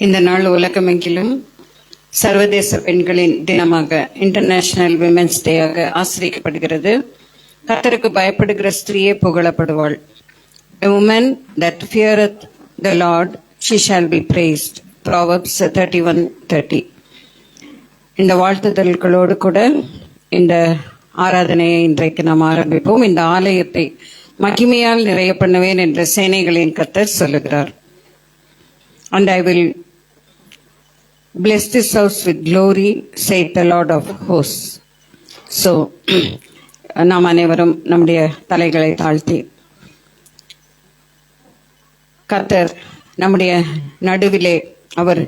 இந்த நாள் உலகமெங்கிலும் சர்வதேச பெண்களின் தினமாக இன்டர்நேஷனல் விமென்ஸ் டேயாக ஆசிரிக்கப்படுகிறது. கர்த்தருக்கு பயப்படுகிற ஸ்திரீயே புகழப்படுவாள். A woman that feareth the Lord, she shall be praised. Proverbs 31:30. இந்த வாழ்த்துதல்களோடு கூட இந்த ஆராதனையை இன்றைக்கு நாம் ஆரம்பிப்போம். இந்த ஆலயத்தை மகிமையால் நிறைய பண்ணுவேன் என்ற சேனைகளின் கர்த்தர் சொல்லுகிறார். And I will bless this house with glory, saith the Lord of hosts. So, நாம் அனைவரும் நம்முடைய தலைகளை தாழ்த்தி கர்த்தர் நம்முடைய நடுவிலே அவர்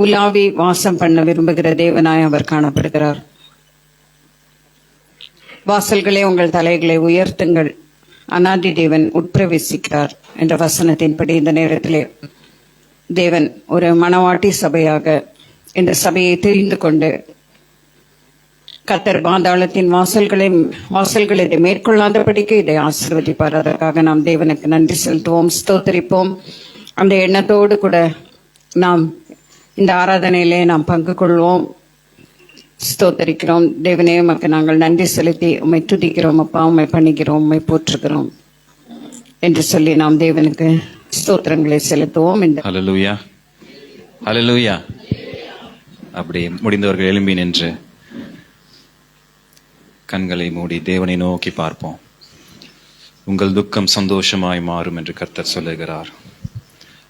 உலாவி வாசம் பண்ண விரும்புகிற தேவனாய் அவர் காணப்படுகிறார். வாசல்களே உங்கள் தலைகளை உயர்த்துங்கள், அநாதி தேவன் உட்பிரவேசிக்கிறார் என்ற வசனத்தின்படி இந்த நேரத்திலே தேவன் ஒரு மணவாட்டி சபையாக இந்த சபையை தெரிந்து கொண்டு கர்த்தர் பாதாளத்தின் வாசல்களை இதை மேற்கொள்ளாதபடிக்கு இதை ஆசீர்வதிப்பார். அதற்காக நாம் தேவனுக்கு நன்றி செலுத்துவோம், ஸ்தோத்தரிப்போம். அந்த எண்ணத்தோடு கூட நாம் இந்த ஆராதனையிலே நாம் பங்கு கொள்வோம். ஸ்தோத்தரிக்கிறோம். தேவனே, உமக்கு நாங்கள் நன்றி செலுத்தி உம்மை துதிக்கிறோம் அப்பா, உம்மை பணிக்கிறோம், உம்மை போற்றுகிறோம் என்று சொல்லி நாம் தேவனுக்கு ஸ்தோத்திரங்களை செலுத்துவோம். ஹல்லேலூயா, ஹல்லேலூயா. அப்படி முடிந்தவர்கள் எழும்பி நின்று கண்களை மூடி தேவனை நோக்கி பார்ப்போம். உங்கள் துக்கம் சந்தோஷமாய் மாறும் என்று கர்த்தர் சொல்லுகிறார்.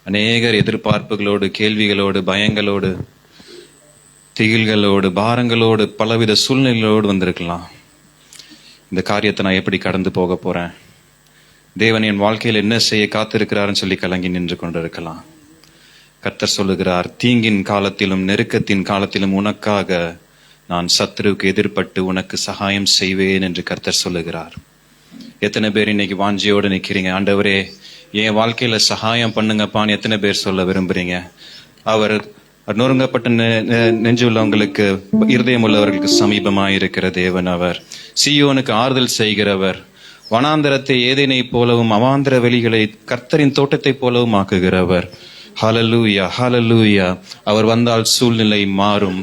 அநேகர் எதிர்பார்ப்புகளோடு, கேள்விகளோடு, பயங்களோடு, திகில்களோடு, பாரங்களோடு, பலவித சூழ்நிலைகளோடு வந்திருக்கலாம். இந்த காரியத்தை நான் எப்படி கடந்து போக போறேன், தேவன் என் வாழ்க்கையில் என்ன செய்ய காத்திருக்கிறார்னு சொல்லி கலங்கி நின்று கொண்டிருக்கலாம். கர்த்தர் சொல்லுகிறார், தீங்கின் காலத்திலும் நெருக்கத்தின் காலத்திலும் உனக்காக நான் சத்துருவுக்கு எதிர்பட்டு உனக்கு சகாயம் செய்வேன் என்று கர்த்தர் சொல்லுகிறார். எத்தனை பேர் இன்னைக்கு வாஞ்சியோடு நிற்கிறீங்க, ஆண்டவரே என் வாழ்க்கையில சகாயம் பண்ணுங்கப்பான்னு எத்தனை பேர் சொல்ல விரும்புறீங்க? அவர் நொறுங்கப்பட்ட நெஞ்சு உள்ளவங்களுக்கு, இருதயம் உள்ளவர்களுக்கு சமீபமாயிருக்கிற தேவன். அவர் சீயோனுக்கு ஆறுதல் செய்கிறவர். வனாந்தரத்தை ஏதேனை போலவும் அவாந்தர வெளிகளை கர்த்தரின் தோட்டத்தை போலவும் ஆக்குகிறவர். ஹல்லேலூயா, ஹல்லேலூயா. அவர் வந்தால் சூழ்நிலை மாறும்.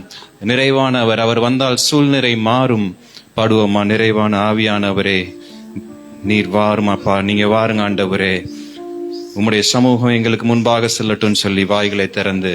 நிறைவானவர், அவர் வந்தால் சூழ்நிலை மாறும். பாடுவோமா, நிறைவான ஆவியானவரே நீர் வாருமாப்பா, நீங்க வாருங்க ஆண்டவரே, உம்முடைய சமூகம் எங்களுக்கு முன்பாக செல்லட்டும் சொல்லி வாய்களை திறந்து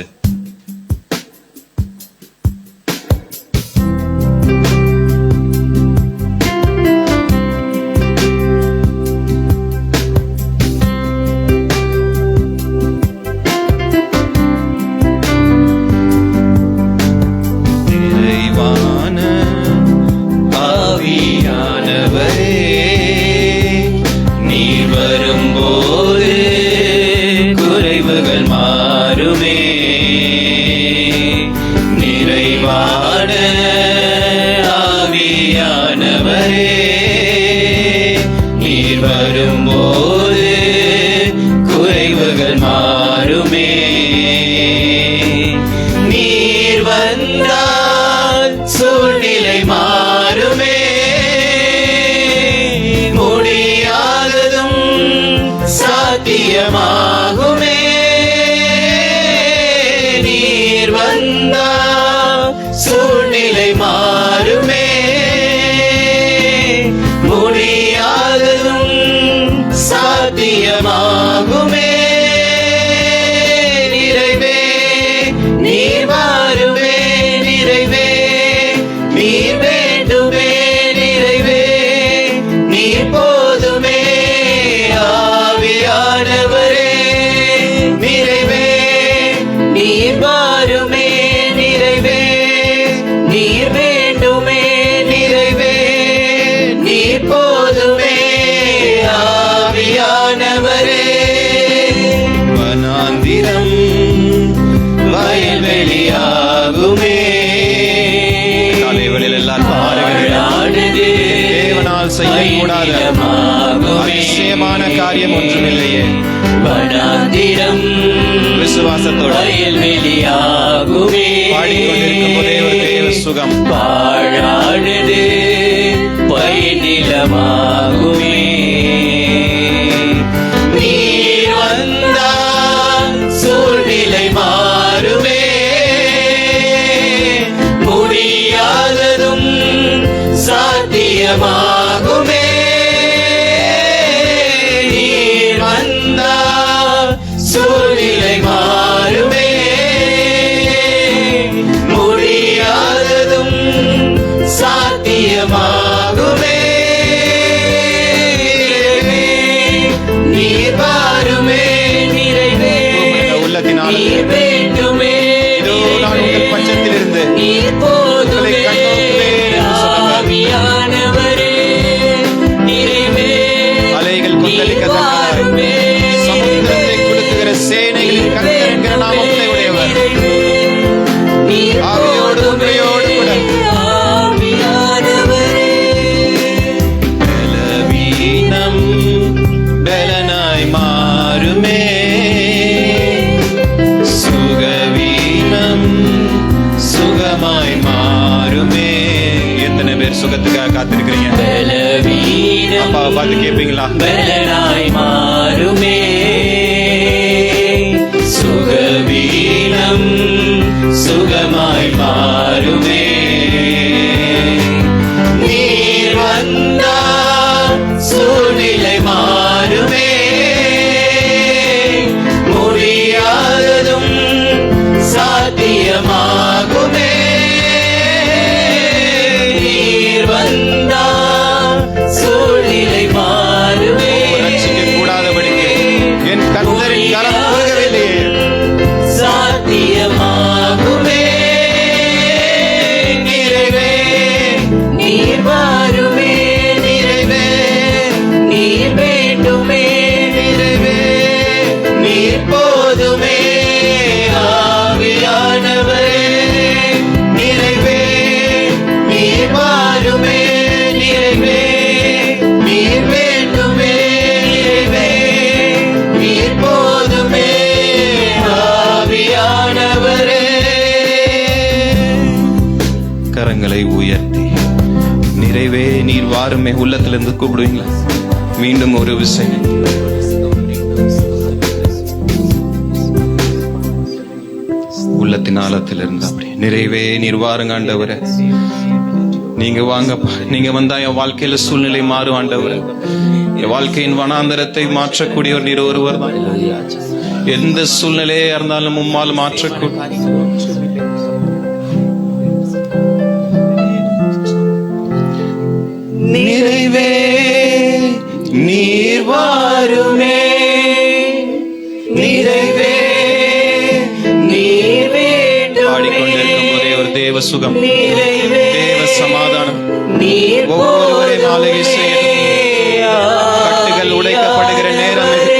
அதிசயமான காரியம் ஒன்றுமில்லையே. விசுவாசத்தோடு பாடிக்கொண்டிருக்கும் ஒரே ஒரு தேவ சுகம். பாழானது பயினிலமாகுமே. நீர் வந்தால் சூழ்நிலை மாறும். சாத்தியமாகுமே. நீர் வந்தால் சூழ்நிலை மாறுமே. முடியாததும் சாத்தியமாகுமே. நீர் வாருமே நிறைவே. நீர் வேண்டுமே. நான் உங்கள் பட்சத்திலிருந்து நீர் போதுமே. ஆவியானவரே நிறைவே. அலைகள் கொந்தளிக்கத்தக்கதாய் சமுத்திரத்தை குலுக்குகிற சேனைகளின் கர்த்தர் என்கிற நாமத்தை உடையவர். ஆவியோடு உண்மையோடு கூட பலவீனம் பலனாய் மாறுமே. சுகவீனம் சுகமாய் மாறுமே. எத்தனை பேர் சுகத்துக்காக காத்திருக்கிறீங்க? பலவீனம் அப்பாவை பார்த்து கேட்பீங்களா? பலனாய் மாறுமே. சுகவீனம் சுகமாய் மாறுமே. நீர் வந்தால் சூழ்நிலை மாறுமே. முடியாததும் சாத்தியமாகுமே. நீர் வந்தால் சூழ்நிலை மாறுமே. ரட்சிக்க கூடாதபடிக்கு என் கர்த்தரின் கரம் குறுகவில்லையே. சாத்தியமாகுமே. நிறைவே. நீர் வாருமே நிறைவே. நீர் வேண்டுமே நிறைவே. நீர் போதுமே. ஆவியானவரே நிறைவே. நீர் வாருமே நிறைவே. நீர் வேண்டுமே நிறைவே. நீர் போதுமே. ஆவியானவரே. கரங்களை உயர்த்தி நிறைவே நீர் வாருமே உள்ளத்திலிருந்து கூப்பிடுவீங்களா? மீண்டும் ஒரு விஷயம். உள்ளத்தின் ஆழத்தில் இருந்து அப்படி நிறைவே நீர் வாருங்க ஆண்டவரே. நீங்க வாங்கப்பா. நீங்க வந்தா என் வாழ்க்கையில சூழ்நிலை மாறும் ஆண்டவரே. என் வாழ்க்கையின் வனாந்தரத்தை மாற்றக்கூடியவர் நீர் ஒருவர் தான். எந்த சூழ்நிலையா இருந்தாலும் உம்மால் மாற்றக்கூடிய நிறைவே. நீர் வாருமே நிறைவே. நீர் வேண்டுமே. பாடிக்கொண்டிருக்கும் போதே ஒரு தேவ சுகம், நிறைவே. தேவ சமாதானம் நீர் ஒவ்வொருவரை மாளிகை செய்யட்டும். கட்டுகள் உடைக்கப்படுகிற நேரம் இது.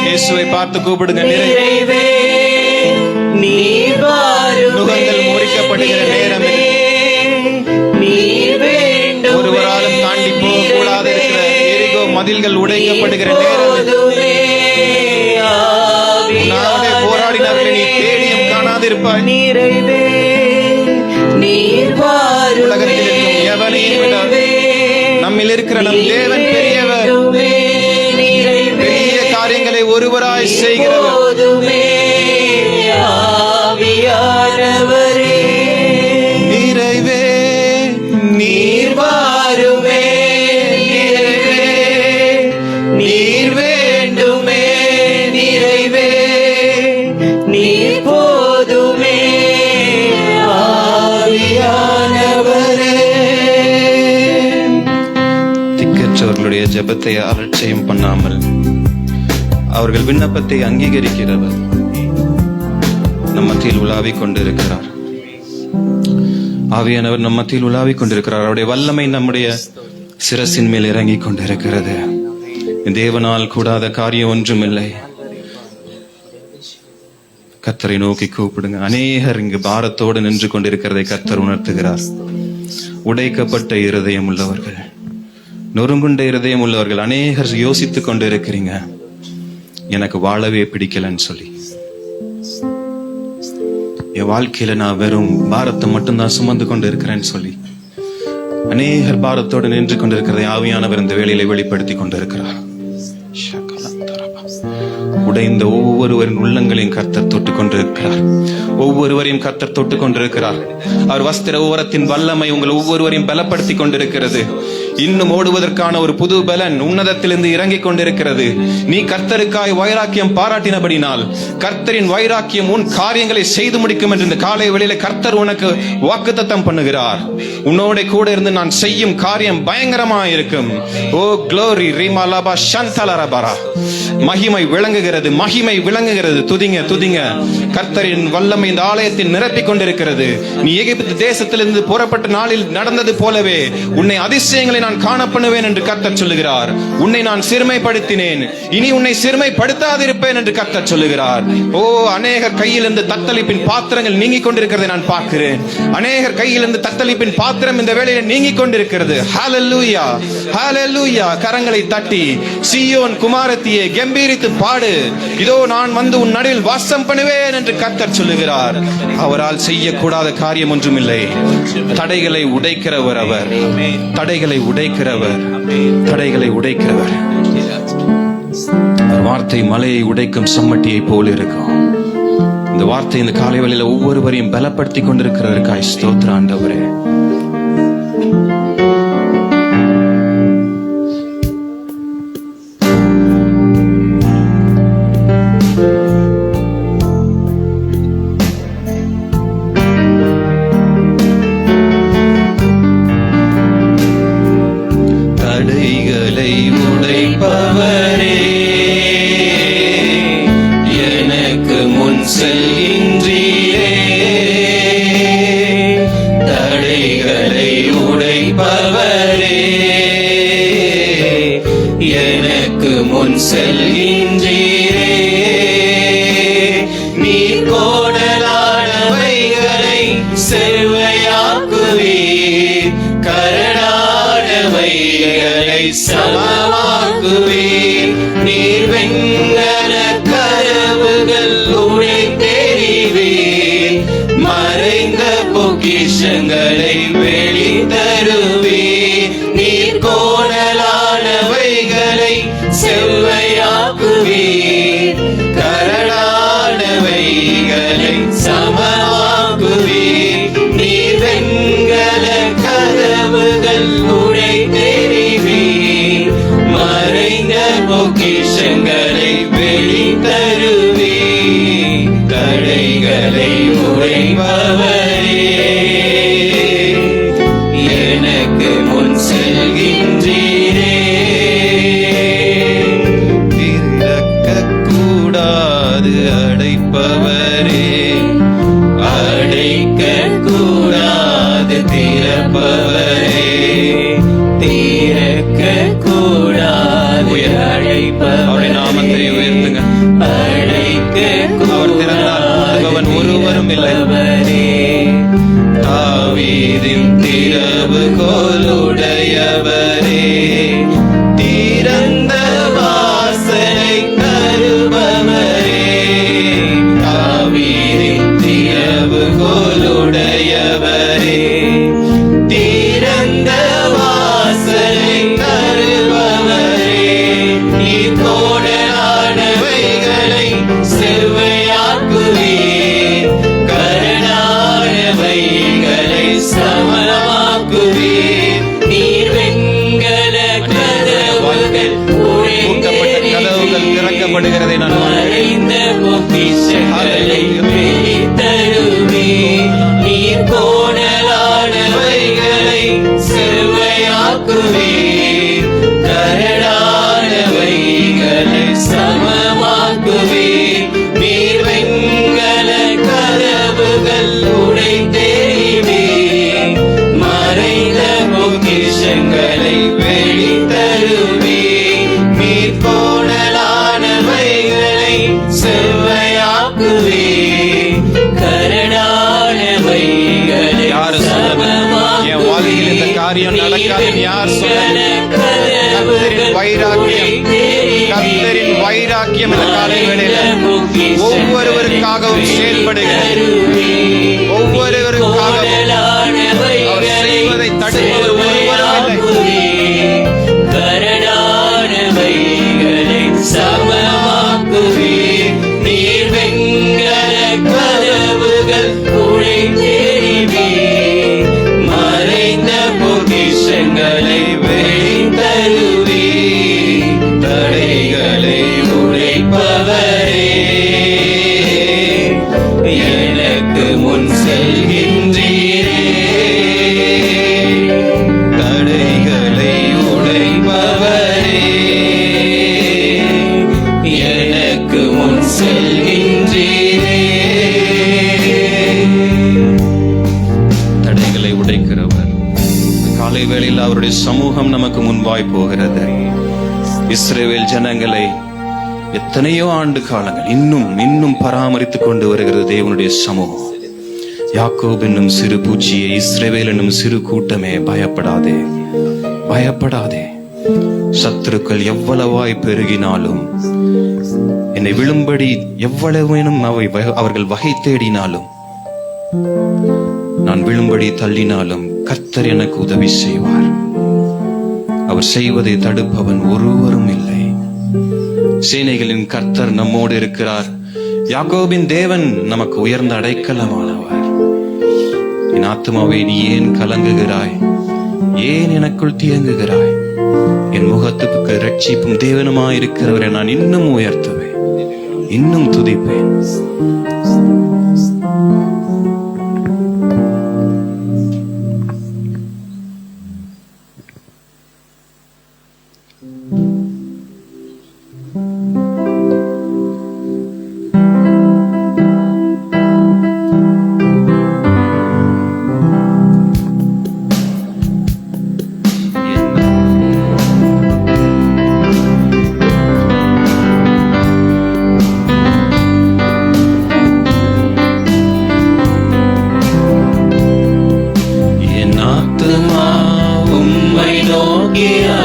இயேசுவை பார்த்து கூப்பிடுங்க. நிறைவே. நீர் வாருமே. நுகங்கள் முறிக்கப்படுகிற நேரம் இது. நீர் வேண்டுமே. ஒருவராலும் தாண்டி போக கூடாது இருக்கிற எரிகோ மதில்கள் உடைக்கப்படுகிற நேரம் இது. நானே போராடினவர்களை நீ தேடியும் காணாதிருப்பாய். நிறைவே. நீர் வாருமே. உலகத்தில் இருக்கும் எவனையும் விட நம்மில் இருக்கிற நம் தேவன் பெரியவர். பெரிய காரியங்களை ஒருவராய் செய்கிறவர். போதுமே. ஆவியானவரே நிறைவே நீர் வாருமே நிறைவே. நீர் வேண்டுமே நிறைவே. நீர் போதுமே. ஆவியானவரே. திக்கற்றவர்களுடைய ஜெபத்தை அலட்சியம் பண்ணாமல் அவர்கள் விண்ணப்பத்தை அங்கீகரிக்கிறவர் நம் மத்தியில் உலாவிக் கொண்டிருக்கிறார். ஆவியானவர் நம் மத்தியில் உலாவிக் கொண்டிருக்கிறார். அவருடைய வல்லமை நம்முடைய சிரசின் மேல் இறங்கிக் கொண்டிருக்கிறது. தேவனால் கூடாத காரியம் ஒன்றுமில்லை. கர்த்தரை நோக்கி கூப்பிடுங்க. அநேகர் இங்கு பாரத்தோடு நின்று கொண்டிருக்கிறதை கர்த்தர் உணர்த்துகிறார். உடைக்கப்பட்ட இருதயம் உள்ளவர்கள், நொறுங்குண்ட இருதயம் உள்ளவர்கள் அநேகர் யோசித்துக் கொண்டு இருக்கிறீங்க, எனக்கு வாழவே பிடிக்கலன்னு சொல்லி. என் வாழ்க்கையில நான் வெறும் பாரத்தை மட்டும்தான் சுமந்து கொண்டு இருக்கிறேன்னு சொல்லி அநேகர் பாரத்தோடு நின்று கொண்டிருக்கிறதை ஆவியானவர் இந்த வேளையில வெளிப்படுத்தி கொண்டிருக்கிறார். உடைந்த ஒவ்வொருவரின் உள்ளங்களையும் கர்த்தர் தொட்டு கொண்டிருக்கிறார். ஒவ்வொருவரையும் கர்த்தர் தொட்டு கொண்டிருக்கிறார். அவர் வஸ்திர ஓரத்தின் வல்லமை உங்கள் ஒவ்வொருவரையும் பலப்படுத்தி கொண்டிருக்கிறது. இன்னும் ஓடுவதற்கான ஒரு புது பலன் உன்னதத்திலிருந்து இறங்கிக் கொண்டிருக்கிறது. நீ கர்த்தருக்காய் வைராக்கியம் பாராட்டினபடினால் கர்த்தரின் வைராக்கியம் உன் காரியங்களை செய்து முடிக்கும் என்று இந்த காலை வேளையில கர்த்தர் உனக்கு வாக்குத்தத்தம் பண்ணுகிறார். உன்னோட கூட இருந்து நான் செய்யும் காரியம் பயங்கரமா இருக்கும். ஓ க்ளோரி ரிமலபா ஷந்தலரபரா. மகிமை விளங்குகிறது, மகிமை விளங்குகிறது. துதிங்க துதிங்க. கர்த்தரின் வல்லமை இந்த ஆலயத்தில் நிரப்பிக் கொண்டிருக்கிறது. நீ எகிப்து தேசத்திலிருந்து புறப்பட்ட நாளில் நடந்தது போலவே உன்னை அதிசயங்களை நான் காணப்படுவேன் என்று கர்த்தர் சொல்லுகிறார். உன்னை நான் சிறுமைப்படுத்தினேன், இனி உன்னை சிறுமைப்படுத்தாதிருப்பேன் என்று கர்த்தர் சொல்லுகிறார். ஓ, அநேகர் கையிலிருந்து தத்தளிப்பின் பாத்திரங்கள் நீங்கிக் கொண்டிருக்கிறதை நான் பார்க்கிறேன். அநேகர் கையிலிருந்து தத்தளிப்பின் பாத்திரம் இந்த வேளையில் நீங்கிக் கொண்டிருக்கிறது. ஹல்லேலூயா, ஹல்லேலூயா. கரங்களை தட்டி சீயோன் குமாரத்தியே கம்பீரித்து பாடு. இதோ நான் வந்து உன் நடுவில் வாசம் பண்ணுவேன் என்று கர்த்தர் சொல்லுகிறார். அவரால் செய்யக்கூடாத காரியம் ஒன்றுமில்லை. தடைகளை உடைக்கிறவர் அவர். தடைகளை உடைக்கிறவர், தடைகளை உடைக்கிறவர். வார்த்தை மலையை உடைக்கும் சம்மட்டியை போல இருக்கும். இந்த வார்த்தை இந்த காலை வேளையில ஒவ்வொருவரையும் பலப்படுத்தி கொண்டிருக்கிறதற்காய் ஸ்தோத்திரம் ஆண்டவரே. தடைகளை உடைப்பவரே, எனக்கு முன் செல்கின்றீரே. தடைகளை உடைப்பவரே, எனக்கு முன் செல்கின்றீரே. நீர் கோடலானவைகளை செவ்வையாக்குவீர், கரடானவைகளை சமமாக்குவீர். நீர் வெண்கல கதவுகள் உடைத்தெறிவீர், மறைந்த பொக்கிஷங்களை வெளித்தருவீர். நீர் கோணலானவைகளை செவ்வையாக்குவீர், கரடானவைகளை சமமாக்குவீர். நீர் வெண்கல கதவுகள் உடைத்தெறிவீர், மறைந்த பொக்கிஷங்களை வெளித்தருவீர். தடைகளை உடைப்பவரே, எனக்கு முன் செல்கின்றீரே. திறக்கக்கூடாது அடைப்பவரே, அடைக்கக்கூடாது திறப்பவரே. திறக்கக்கூடாது அவருடைய நாமத்தை உயர்த்துங்க. அவர் திறந்தால் மூடுபவன் ஒருவரும் இல்லை. தாவீதின் திறவுகோலுடையவரே, திறந்த வாசலை தருபவரே. தாவீதின் திறவுகோலுடையவரே, திறந்த வாசலை தருபவரே. நீர் கோடலானவைகளை செவ்வையாக்குவீர், கரடானவைகளை சமமாக்குவீர். நீர் வெண்கல கதவுகள் கதவுகள் திறக்கப்படுகிறதை நான் மறைந்த பொக்கிஷங்களை வெளித்தருவீர். நீர் கோணலானவைகளை செவ்வையாக்குவீர், கரடானவைகளை சமமாக்குவீர். நீர் வெண்கல கதவுகள் உடைத்தெறிவீர், மறைந்த பொக்கிஷங்களை வெளித்தருவீர். நீர் கோணலானவைகளை செவ்வையாக்குவீர், கரடானவைகளை யாரு சொல்லுங்க? என் வாழ்க்கையில் இந்த காரியம் நடக்காதுன்னு யார் சொல்லுங்க? கர்த்தரின் வைராக்கியம், கர்த்தரின் வைராக்கியம் இந்த காலை வேளையில ஒவ்வொருவருக்காகவும் செயல்படுகிறது. ஒவ்வொருவருக்காகவும் அவர் செய்வதை தடுப்பவர் ஒருவரும் இல்லை. கரடானவைகளை சமமாக்குவீர். எனக்கு முன் செல்கின்றீரே. தடைகளை உடைப்பவரே, எனக்கு முன் செல்கின்றீரே. தடைகளை உடைக்கிறவர். காலை வேளையில் அவருடைய சமூகம் நமக்கு முன்பாய் போகிறது. இஸ்ரவேல் ஜனங்களை எத்தனையோ ஆண்டு காலங்கள் இன்னும் பராமரித்துக் கொண்டு வருகிறது தேவனுடைய சமூகம். யாக்கோபு என்னும் சிறு பூச்சியே, இஸ்ரவேல் என்னும் சிறு கூட்டமே, பயப்படாதே, பயப்படாதே. சத்துருக்கள் எவ்வளவாய் பெருகினாலும், என்னை விழும்படி எவ்வளவேனும் அவர்கள் வகை தேடினாலும், நான் விழும்படி தள்ளினாலும் கர்த்தர் எனக்கு உதவி செய்வார். அவர் செய்வதை தடுப்பவன் ஒருவரும் இல்லை. சேனைகளின் கர்த்தர் நம்மோடு இருக்கிறார். யாக்கோபின் தேவன் நமக்கு உயர்ந்த அடைக்கலமானவர். என் ஆத்துமாவே, நீ ஏன் கலங்குகிறாய்? ஏன் எனக்குள் தியங்குகிறாய்? என் முகத்துக்கு ரட்சிப்பும் தேவனுமாயிருக்கிறவரை நான் இன்னும் உயர்த்துவேன், இன்னும் துதிப்பேன்.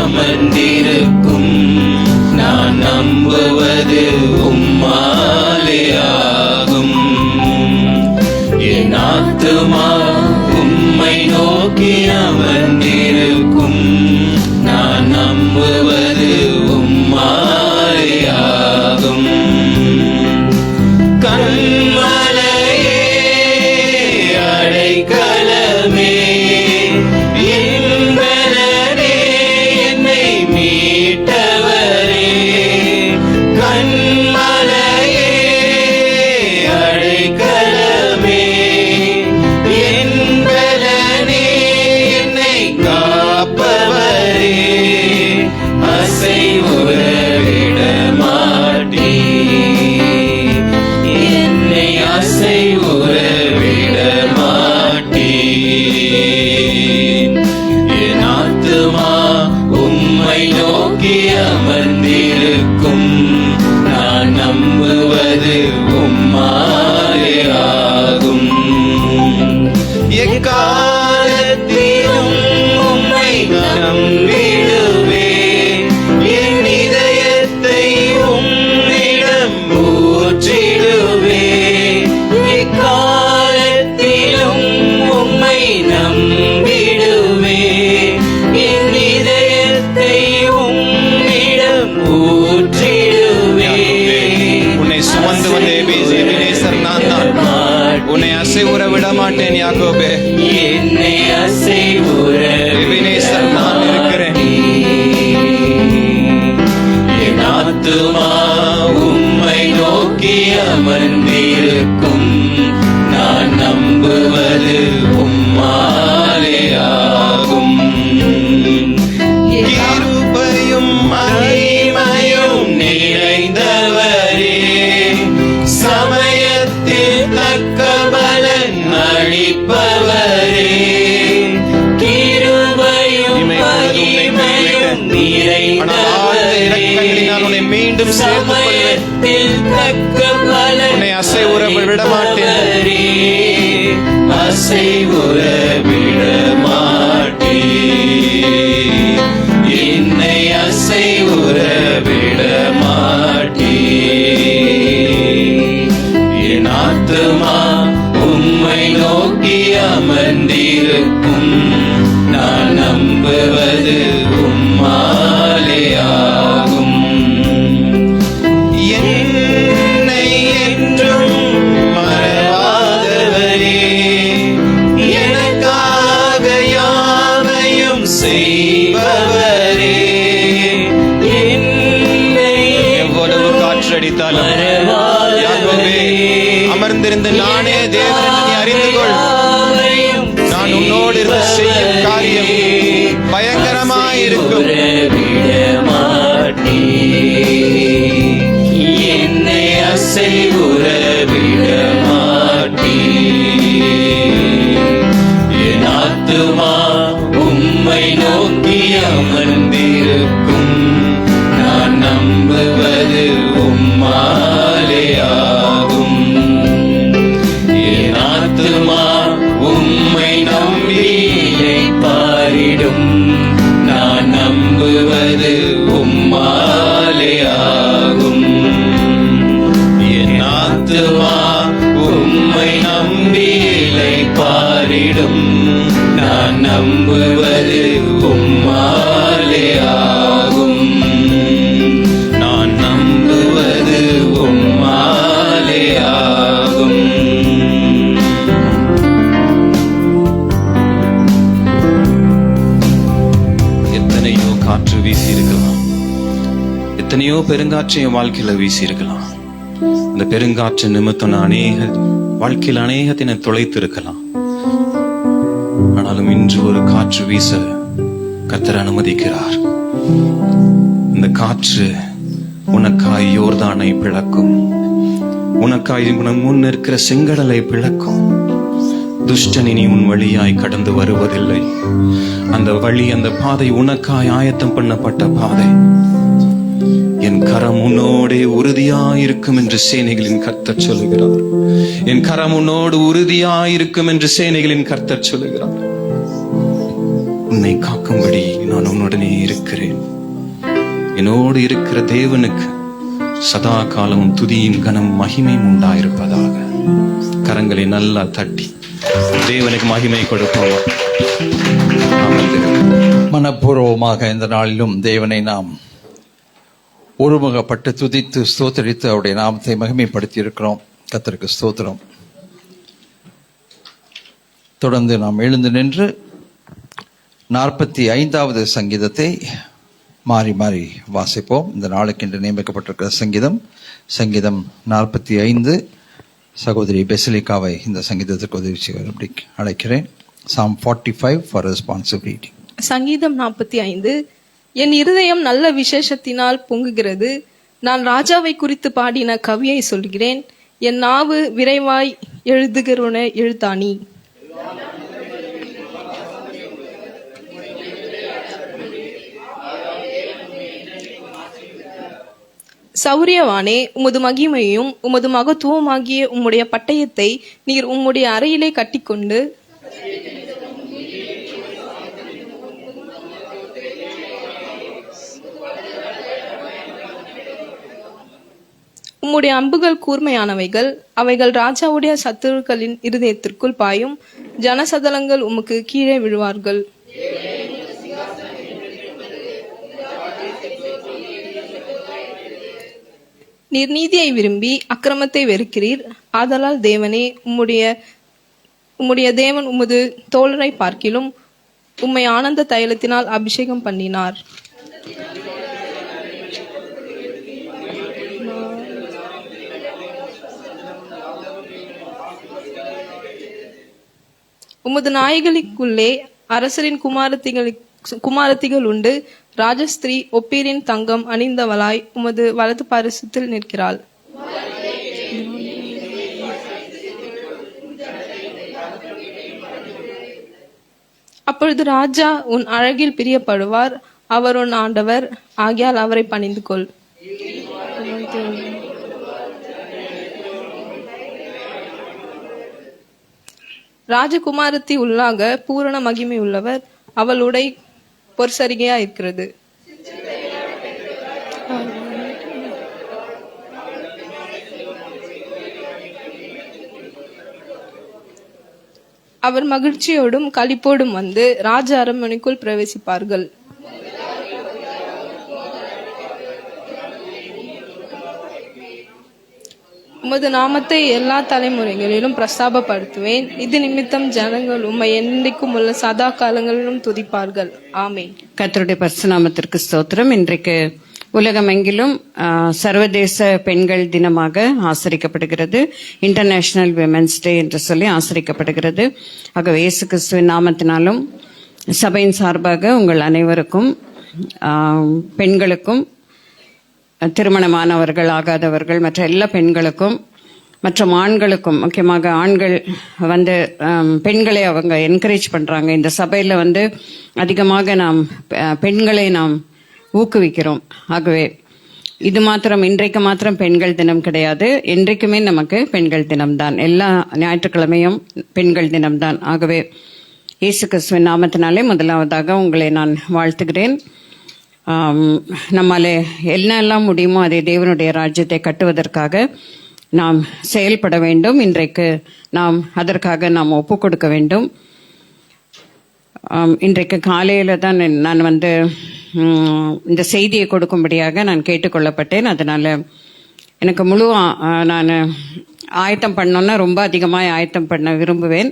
அமர்ந்திருக்கும் நான் நம்புவது உம்மாலே ஆகும். என் ஆத்துமா உம்மை நோக்கி அமர்ந்திருக்கும் நான் நம்புவது உம்மாலே ஆகும். கண்மலையே, அடைக்கலமே, அமர்ந்திருக்கும் நான் நம்புவது உம்மாலே ஆகும். எக்காலத்திலும் உம்மை நம்பிடுவேன். என் இதயத்தை உம்மிடம் ஊற்றிடுவேன். எக்காலத்திலும் உம்மை நம்பிடுவேன். என் இதயத்தை உன்னை சுமந்து வந்த எபினேசர் நான் தான். உன்னை அசைவுற விட மாட்டேன் யாக்கோபே. என்னை அசைவுற எபினேசர் நான் இருக்கிறேன். என் ஆத்துமா உம்மை நோக்கி அமர்ந்திருக்கும் நான் நம்புவது உம்மாலே ஆகும். கிருபையும் மகிமையும் நிறைந்தவரே, சமயத்தில் தக்க பலன் அளிப்பவரே, கிருபையும் மகிமையும் நிறைந்தவரே, மீண்டும் சமயத்தில் தக்க பலன் உன்னை அசைவுற விட மாட்டேன். அசைவுற விட மாட்டேன். என்னை அசைவுற விட மாட்டேன். என் ஆத்துமா உம்மை நோக்கி அமர்ந்திருக்கும் நான் நம்புவது உம்மாலே ஆகும். என்னை என்றும் மறவாதவரே, எனக்காக யாவையும் செய்பவரே, என்னை எவ்வளவு காற்றடித்தாலும் மறவாதவரே, அமர்ந்திருந்த நானே தேவன் என்று நீ அறிந்து கொள். நான் உன்னோடு இருந்து செய்யும் காரியம் பயங்கரமாயிருக்கும். என்னை அசைவுற விட மாட்டீ. என் ஆத்துமா உம்மை நோக்கி அமர்ந்திருக்கும். நான் நம்புவது உம்மாலே ஆகும். என் ஆத்துமா உம்மை நம்பி பாரிடும். நான் நம்புவது உம்மாலே ஆகும். என் ஆத்துமா உம்மை நம்பி பாரிடும். நான் நம்புவது உம்மாலே ஆகும். நான் நம்புவது உம்மாலே ஆகும். எத்தனையோ காற்று வீசி இருக்கலாம், எத்தனையோ பெருங்காற்று என் வாழ்க்கையில வீசி இருக்கலாம். இந்த பெருங்காற்று நிமித்தம் நான் வாழ்க்கையில் அநேகத்தினை தொலைத்து இருக்கலாம். ஆனாலும் இன்று ஒரு காற்று வீச கர்த்தர் அனுமதிக்கிறார். இந்த காற்று உனக்காய் யோர்தானை பிளக்கும், உனக்காய் முன் இருக்கிற செங்கடலை பிளக்கும். துஷ்டன் இனி உன் வழியாய் கடந்து வருவதில்லை. அந்த வழி, அந்த பாதை உனக்காய் ஆயத்தம் பண்ணப்பட்ட பாதை. என் கரம் உன்னோடே உறுதியாயிருக்கும் என்று சேனைகளின் கர்த்தர் சொல்லுகிறார். என் கரம் உன்னோடு உறுதியாயிருக்கும் என்று சேனைகளின் கர்த்தர் சொல்லுகிறார். உன்னை காக்கும்படி நான் உன்னுடனே இருக்கிறேன். என்னோடு இருக்கிற தேவனுக்கு சதா காலமும் துதியும் கனம் மகிமையும் உண்டாயிருப்பதாக. கரங்களை நல்லா தட்டி தேவனுக்கு மகிமை கொடுப்போம். மனப்பூர்வமாக இந்த நாளிலும் தேவனை நாம் ஒருமுகப்பட்டு துதித்து ஸ்தோத்தரித்து அவருடைய நாமத்தை மகிமைப்படுத்தி இருக்கிறோம். கர்த்தருக்கு ஸ்தோத்திரம். தொடர்ந்து நாம் எழுந்து நின்று 45வது சங்கீதத்தை மாறி மாறி வாசிப்போம். இந்த நாளுக்கு என்று நியமிக்கப்பட்டிருக்கிற சங்கீதம் 45. சகோதரி பெசிலிகாவை இந்த சங்கீதத்திற்கு உதவி செய்வதை அழைக்கிறேன். Psalm 45 for responsive reading. சங்கீதம் 45. என் இருதயம் நல்ல விசேஷத்தினால் பொங்குகிறது. நான் ராஜாவை குறித்து பாடின கவியை சொல்கிறேன். என் நாவு விரைவாய் எழுதுகிறவன எழுத்தாணி. சௌரியவானே, உமது மகிமையும் உமது மகத்துவமாகிய உம்முடைய பட்டயத்தை நீர் உம்முடைய அறையிலே கட்டிக்கொண்டு உம்முடைய அம்புகள் கூர்மையானவைகள். அவைகள் ராஜாவுடைய சத்துருக்களின் இருதயத்திற்குள் பாயும். ஜனசதலங்கள் உமக்கு கீழே விழுவார்கள். நீர் நீதியை விரும்பி அக்கிரமத்தை வெறுக்கிறீர். ஆதலால் தேவனே, உம்முடைய தேவன் உமது தோழரை பார்க்கிலும் உம்மை ஆனந்த தைலத்தினால் அபிஷேகம் பண்ணினார். உமது நாய்களுக்குள்ளே அரசரின் குமாரத்திகள் உண்டு. ராஜஸ்திரீ ஒப்பீரின் தங்கம் அணிந்தவளாய் உமது வலது பாரிசத்தில் நிற்கிறாள். அப்பொழுது ராஜா உன் அழகில் பிரியப்படுவார். அவர் உன் ஆண்டவர் ஆகியால் அவரை பணிந்து கொள். ராஜகுமாரத்தி உள்ளாக பூரண மகிமை உள்ளவர். அவள் உடை பொற்சரிகையா இருக்கிறது. அவர் மகிழ்ச்சியோடும் களிப்போடும் வந்து ராஜ அரண்மனைக்குள் பிரவேசிப்பார்கள். உமது நாமத்தை எல்லா தலைமுறைகளிலும் பிரஸ்தாபப்படுத்துவேன். இது நிமித்தம் ஜனங்கள் உம்மை என்றைக்கும் உள்ள சதா காலங்களிலும் துதிப்பார்கள். ஆமென். கர்த்தருடைய பரிசுத்த நாமத்திற்கு ஸ்தோத்திரம். இன்றைக்கு உலகமெங்கிலும் சர்வதேச பெண்கள் தினமாக ஆசரிக்கப்படுகிறது. இன்டர்நேஷனல் விமென்ஸ் டே என்று சொல்லி ஆசரிக்கப்படுகிறது. ஆகவே இயேசு கிறிஸ்துவின் நாமத்தினாலும் சபையின் சார்பாக உங்கள் அனைவருக்கும், பெண்களுக்கும், திருமணமானவர்கள் ஆகாதவர்கள் மற்ற எல்லா பெண்களுக்கும் மற்றும் ஆண்களுக்கும், முக்கியமாக ஆண்கள் வந்து பெண்களை அவங்க என்கரேஜ் பண்றாங்க. இந்த சபையில வந்து அதிகமாக நாம் பெண்களை நாம் ஊக்குவிக்கிறோம். ஆகவே இது மாத்திரம் இன்றைக்கு மாத்திரம் பெண்கள் தினம் கிடையாது, என்றைக்குமே நமக்கு பெண்கள் தினம்தான். எல்லா ஞாயிற்றுக்கிழமையும் பெண்கள் தினம்தான். ஆகவே இயேசு கிறிஸ்துவின் நாமத்தினாலே முதலாவதாக உங்களை நான் வாழ்த்துகிறேன். நம்மாலே என்னெல்லாம் முடியுமோ அதை தேவனுடைய ராஜ்யத்தை கட்டுவதற்காக நாம் செயல்பட வேண்டும். இன்றைக்கு நாம் அதற்காக நாம் ஒப்பு கொடுக்க வேண்டும். இன்றைக்கு காலையில தான் நான் வந்து இந்த செய்தியை கொடுக்கும்படியாக நான் கேட்டுக்கொள்ளப்பட்டேன். அதனால எனக்கு முழு நான் ஆயத்தம் பண்ணோன்னா ரொம்ப அதிகமாக ஆயத்தம் பண்ண விரும்புவேன்.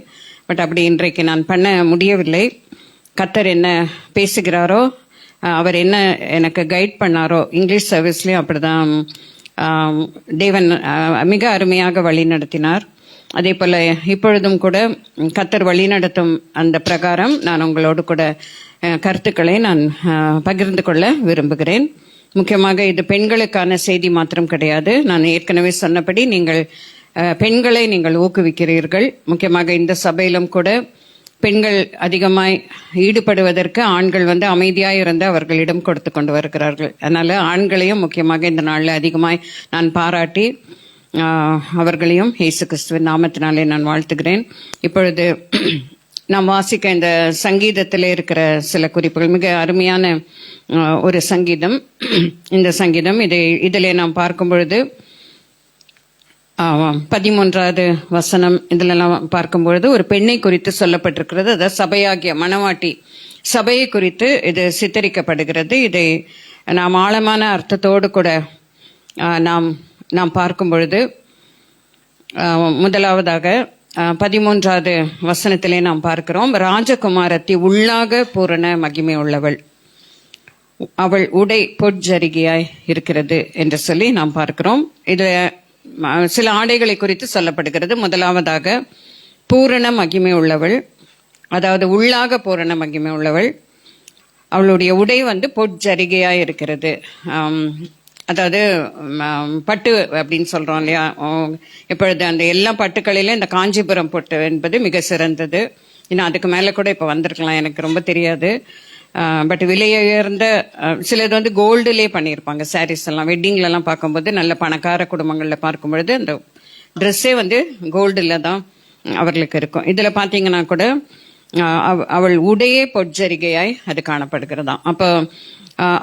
பட் அப்படி இன்றைக்கு நான் பண்ண முடியவில்லை. கர்த்தர் என்ன பேசுகிறாரோ, அவர் என்ன எனக்கு கைட் பண்ணாரோ, இங்கிலீஷ் சர்வீஸ்லேயும் அப்படிதான் தேவன் மிக அருமையாக வழி நடத்தினார். அதே போல இப்பொழுதும் கூட கர்த்தர் வழி நடத்தும் அந்த பிரகாரம் நான் உங்களோடு கூட கருத்துக்களை நான் பகிர்ந்து கொள்ள விரும்புகிறேன். முக்கியமாக இது பெண்களுக்கான செய்தி மாத்திரம் கிடையாது. நான் ஏற்கனவே சொன்னபடி நீங்கள் பெண்களை நீங்கள் ஊக்குவிக்கிறீர்கள். முக்கியமாக இந்த சபையிலும் கூட பெண்கள் அதிகமாய் ஈடுபடுவதற்கு ஆண்கள் வந்து அமைதியாய் இருந்து அவர்களிடம் கொடுத்து கொண்டு வருகிறார்கள். அதனால ஆண்களையும் முக்கியமாக இந்த நாளில் அதிகமாய் நான் பாராட்டி அவர்களையும் இயேசு கிறிஸ்துவின் நாமத்தினாலே நான் வாழ்த்துகிறேன். இப்பொழுது நாம் வாசிக்க இந்த சங்கீதத்தில் இருக்கிற சில குறிப்புகள் மிக அருமையான ஒரு சங்கீதம். இந்த சங்கீதம் இதிலே நாம் பார்க்கும் பொழுது 13வது வசனம் இதிலெல்லாம் பார்க்கும்பொழுது ஒரு பெண்ணை குறித்து சொல்லப்பட்டிருக்கிறது. அதாவது சபையாகிய மணவாட்டி சபையை குறித்து இது சித்தரிக்கப்படுகிறது. இதை நாம் ஆழமான அர்த்தத்தோடு கூட நாம் பார்க்கும் பொழுது முதலாவதாக 13வது வசனத்திலே நாம் பார்க்கிறோம், ராஜகுமாரத்தி உள்ளாக பூரண மகிமை உள்ளவள், அவள் உடை பொற்ஜரிகையாய் இருக்கிறது என்று சொல்லி நாம் பார்க்கிறோம். இது சில ஆடைகளை குறித்து சொல்லப்படுகிறது. முதலாவதாக பூரண மகிமை உள்ளவள், அதாவது உள்ளாக பூரண மகிமை உள்ளவள், அவளுடைய உடை வந்து பொற்ஜரிகையாய் இருக்கிறது. அதாவது பட்டு அப்படின்னு சொல்றோம் இல்லையா, இப்பொழுது அந்த எல்லா பட்டுக்களிலும் இந்த காஞ்சிபுரம் பட்டு என்பது மிக சிறந்தது. இன்னும் அதுக்கு மேல கூட இப்ப வந்திருக்கலாம், எனக்கு ரொம்ப தெரியாது. பட் விலையுயர்ந்த சிலது வந்து கோல்டுலேயே பண்ணியிருப்பாங்க. சாரீஸ் எல்லாம் வெட்டிங்ல எல்லாம் பார்க்கும்போது நல்ல பணக்கார குடும்பங்கள்ல பார்க்கும்பொழுது அந்த ட்ரெஸ்ஸே வந்து கோல்டுல தான் அவர்களுக்கு இருக்கும். இதுல பாத்தீங்கன்னா கூட அவள் உடையே பொற்ஜரிகையாய் அது காணப்படுகிறதாம். அப்போ